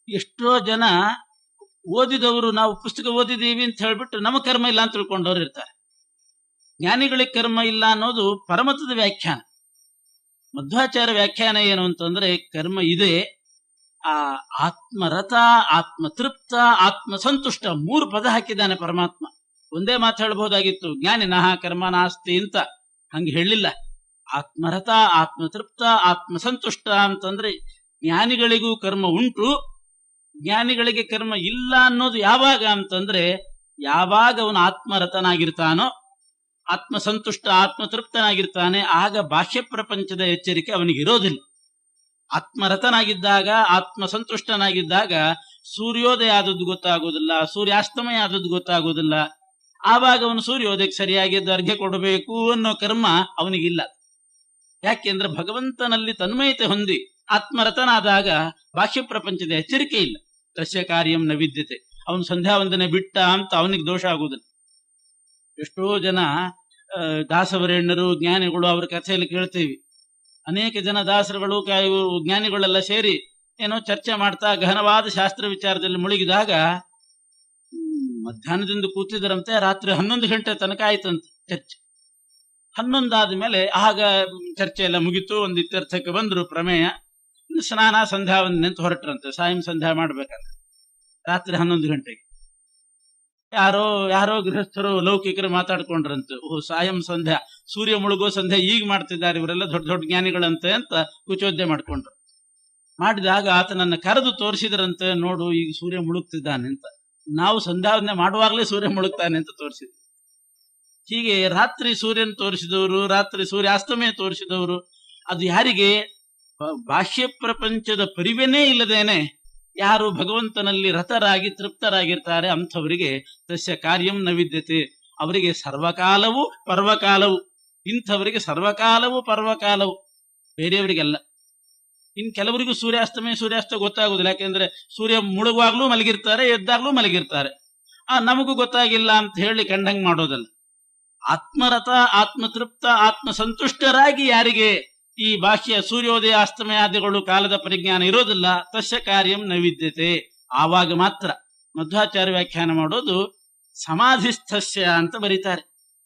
ಎಷ್ಟೋ ಜನ ಓದಿದವರು ನಾವು ಪುಸ್ತಕ ಓದಿದೀವಿ ಅಂತ ಹೇಳ್ಬಿಟ್ಟು ನಮ್ಮ ಕರ್ಮ ಇಲ್ಲ ಅಂತ ತಿಳ್ಕೊಂಡವ್ರು ಇರ್ತಾರೆ. ಜ್ಞಾನಿಗಳಿಗೆ ಕರ್ಮ ಇಲ್ಲ ಅನ್ನೋದು ಪರಮತದ ವ್ಯಾಖ್ಯಾನ. ಮಧ್ವಾಚಾರ್ಯ ವ್ಯಾಖ್ಯಾನ ಏನು ಅಂತಂದ್ರೆ ಕರ್ಮ ಇದೆ, ಆ ಆತ್ಮರಥ, ಆತ್ಮತೃಪ್ತ, ಆತ್ಮಸಂತುಷ್ಟ 3 ಪದ ಹಾಕಿದ್ದಾನೆ ಪರಮಾತ್ಮ. ಒಂದೇ ಮಾತು ಹೇಳ್ಬಹುದಾಗಿತ್ತು ಜ್ಞಾನಿನಃ ಕರ್ಮ ನಾಸ್ತಿ ಅಂತ, ಹಂಗೆ ಹೇಳಿಲ್ಲ. ಆತ್ಮರಥ, ಆತ್ಮತೃಪ್ತ, ಆತ್ಮಸಂತುಷ್ಟ ಅಂತಂದ್ರೆ ಜ್ಞಾನಿಗಳಿಗೂ ಕರ್ಮ ಉಂಟು, ಜ್ಞಾನಿಗಳಿಗೆ ಕರ್ಮ ಇಲ್ಲ ಅನ್ನೋದು ಯಾವಾಗ ಅಂತಂದ್ರೆ ಯಾವಾಗ ಅವನು ಆತ್ಮರಥನಾಗಿರ್ತಾನೋ, ಆತ್ಮಸಂತುಷ್ಟ, ಆತ್ಮತೃಪ್ತನಾಗಿರ್ತಾನೆ, ಆಗ ಬಾಹ್ಯ ಪ್ರಪಂಚದ ಎಚ್ಚರಿಕೆ ಅವನಿಗೆ ಇರೋದಿಲ್ಲ. ಆತ್ಮರಥನಾಗಿದ್ದಾಗ, ಆತ್ಮಸಂತುಷ್ಟನಾಗಿದ್ದಾಗ ಸೂರ್ಯೋದಯ ಆದದ್ದು ಗೊತ್ತಾಗೋದಿಲ್ಲ, ಸೂರ್ಯಾಸ್ತಮಯ ಆದದ್ದು ಗೊತ್ತಾಗೋದಿಲ್ಲ. ಆವಾಗ ಅವನು ಸೂರ್ಯೋದಯಕ್ಕೆ ಸರಿಯಾಗಿ ಅರ್ಘ್ಯ ಕೊಡಬೇಕು ಅನ್ನೋ ಕರ್ಮ ಅವನಿಗಿಲ್ಲ. ಯಾಕೆಂದ್ರೆ ಭಗವಂತನಲ್ಲಿ ತನ್ಮಯತೆ ಹೊಂದಿ ಆತ್ಮರಥನಾದಾಗ ಬಾಹ್ಯ ಪ್ರಪಂಚದ ಎಚ್ಚರಿಕೆ ಇಲ್ಲ. ತಸ್ಯ ಕಾರ್ಯಂ ನ ವಿದ್ಯತೆ, ಅವನು ಸಂಧ್ಯಾ ವಂದನೆ ಬಿಟ್ಟ ಅಂತ ಅವನಿಗೆ ದೋಷ ಆಗುವುದಿಲ್ಲ. ಎಷ್ಟೋ ಜನ ದಾಸವರೇಣ್ಯರು, ಜ್ಞಾನಿಗಳು, ಅವ್ರ ಕಥೆಯಲ್ಲಿ ಕೇಳ್ತೀವಿ. ಅನೇಕ ಜನ ದಾಸರುಗಳು, ಜ್ಞಾನಿಗಳೆಲ್ಲ ಸೇರಿ ಏನೋ ಚರ್ಚೆ ಮಾಡ್ತಾ ಗಹನವಾದ ಶಾಸ್ತ್ರ ವಿಚಾರದಲ್ಲಿ ಮುಳುಗಿದಾಗ ಮಧ್ಯಾಹ್ನದಿಂದ ಕೂತಿದ್ರಂತೆ, ರಾತ್ರಿ 11 ಗಂಟೆ ತನಕ ಆಯ್ತಂತೆ ಚರ್ಚೆ. 11 ಆದ್ಮೇಲೆ ಆಗ ಚರ್ಚೆ ಎಲ್ಲ ಮುಗಿತು, ಒಂದು ಇತ್ಯರ್ಥಕ್ಕೆ ಬಂದ್ರು ಪ್ರಮೇಯ. ಸ್ನಾನ ಸಂಧ್ಯಾ ವಂದನೆ ಅಂತ ಹೊರಟ್ರಂತೆ, ಸಾಯಂ ಸಂಧ್ಯಾ ಮಾಡ್ಬೇಕಂತ. ರಾತ್ರಿ 11 ಗಂಟೆಗೆ ಯಾರೋ ಗೃಹಸ್ಥರು ಲೌಕಿಕರು ಮಾತಾಡ್ಕೊಂಡ್ರಂತೆ, ಓಹ್ ಸಾಯಂ ಸಂಧ್ಯಾ, ಸೂರ್ಯ ಮುಳುಗೋ ಸಂಧ್ಯಾ ಈಗ ಮಾಡ್ತಿದ್ದಾರೆ ಇವರೆಲ್ಲ ದೊಡ್ಡ ದೊಡ್ಡ ಜ್ಞಾನಿಗಳಂತೆ ಅಂತ ಕುಚೋದ್ಯ ಮಾಡ್ಕೊಂಡ್ರು. ಮಾಡಿದಾಗ ಆತನನ್ನ ಕರೆದು ತೋರಿಸಿದ್ರಂತೆ, ನೋಡು ಈಗ ಸೂರ್ಯ ಮುಳುಗ್ತಿದ್ದಾನೆ ಅಂತ. ನಾವು ಸಂಧ್ಯಾವಂದನೆ ಮಾಡುವಾಗಲೇ ಸೂರ್ಯ ಮುಳುಗ್ತಾನೆ ಅಂತ ತೋರಿಸಿದ್ರು. ಹೀಗೆ ರಾತ್ರಿ ಸೂರ್ಯನ ತೋರಿಸಿದವರು, ರಾತ್ರಿ ಸೂರ್ಯಾಸ್ತಮಯ ತೋರಿಸಿದವರು, ಅದು ಯಾರಿಗೆ ಬಾಹ್ಯ ಪ್ರಪಂಚದ ಪರಿವೇನೇ ಇಲ್ಲದೇನೆ ಯಾರು ಭಗವಂತನಲ್ಲಿ ರಥರಾಗಿ ತೃಪ್ತರಾಗಿರ್ತಾರೆ ಅಂಥವರಿಗೆ ತಸ್ಯ ಕಾರ್ಯಂ ನ ವಿದ್ಯತೆ, ಅವರಿಗೆ ಸರ್ವಕಾಲವೂ ಪರ್ವಕಾಲವು. ಇಂಥವರಿಗೆ ಸರ್ವಕಾಲವೂ ಪರ್ವಕಾಲವು, ಬೇರೆಯವರಿಗೆಲ್ಲ. ಇನ್ ಕೆಲವರಿಗೂ ಸೂರ್ಯಾಸ್ತ ಗೊತ್ತಾಗುದಿಲ್ಲ, ಯಾಕೆಂದ್ರೆ ಸೂರ್ಯ ಮುಳುಗುವಾಗ್ಲೂ ಮಲಗಿರ್ತಾರೆ, ಎದ್ದಾಗ್ಲೂ ಮಲಗಿರ್ತಾರೆ. ನಮಗೂ ಗೊತ್ತಾಗಿಲ್ಲ ಅಂತ ಹೇಳಿ ಕಂಡಂಗ್ ಮಾಡೋದಲ್ಲ. ಆತ್ಮರಥ, ಆತ್ಮತೃಪ್ತ, ಆತ್ಮಸಂತುಷ್ಟರಾಗಿ ಯಾರಿಗೆ ಈ ಬಾಹ್ಯ ಸೂರ್ಯೋದಯ ಅಸ್ತಮಯಾದಿಗಳು ಕಾಲದ ಪರಿಜ್ಞಾನ ಇರೋದಿಲ್ಲ, ತಸ್ಯ ಕಾರ್ಯಂ ನ ವಿದ್ಯತೆ, ಆವಾಗ ಮಾತ್ರ. ಮಧ್ವಾಚಾರ್ಯ ವ್ಯಾಖ್ಯಾನ ಮಾಡೋದು ಸಮಾಧಿಸ್ಥಸ್ಯ ಅಂತ ಬರೀತಾರೆ.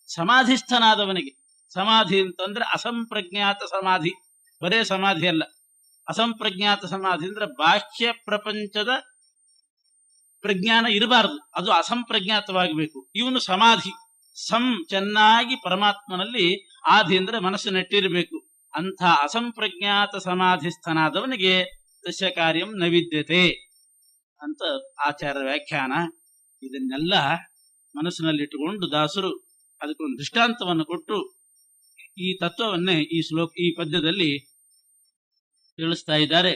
ಸಮಾಧಿಸ್ಥನಾದವನಿಗೆ, ಸಮಾಧಿ ಅಂತಂದ್ರೆ ಅಸಂಪ್ರಜ್ಞಾತ ಸಮಾಧಿ, ಬರೇ ಸಮಾಧಿ ಅಲ್ಲ, ಅಸಂಪ್ರಜ್ಞಾತ ಸಮಾಧಿ ಅಂದ್ರೆ ಬಾಹ್ಯ ಪ್ರಪಂಚದ ಪ್ರಜ್ಞಾನ ಇರಬಾರದು, ಅದು ಅಸಂಪ್ರಜ್ಞಾತವಾಗಬೇಕು. ಇವನು ಸಮಾಧಿ, ಚೆನ್ನಾಗಿ ಪರಮಾತ್ಮನಲ್ಲಿ, ಆಧಿ ಅಂದ್ರೆ ಮನಸ್ಸು ನೆಟ್ಟಿರಬೇಕು. ಅಂಥ ಅಸಂಪ್ರಜ್ಞಾತ ಸಮಾಧಿಸ್ಥನಾದವನಿಗೆ ತಸ್ಯ ಕಾರ್ಯಂ ನ ವಿದ್ಯತೆ ಅಂತ ಆಚಾರ್ಯ ವ್ಯಾಖ್ಯಾನ. ಇದನ್ನೆಲ್ಲ ಮನಸ್ಸಿನಲ್ಲಿಟ್ಟುಕೊಂಡು ದಾಸರು ಅದಕ್ಕೊಂದು ದೃಷ್ಟಾಂತವನ್ನು ಕೊಟ್ಟು ಈ ತತ್ವವನ್ನೇ ಈ ಪದ್ಯದಲ್ಲಿ ತಿಳಿಸ್ತಾ ಇದ್ದಾರೆ.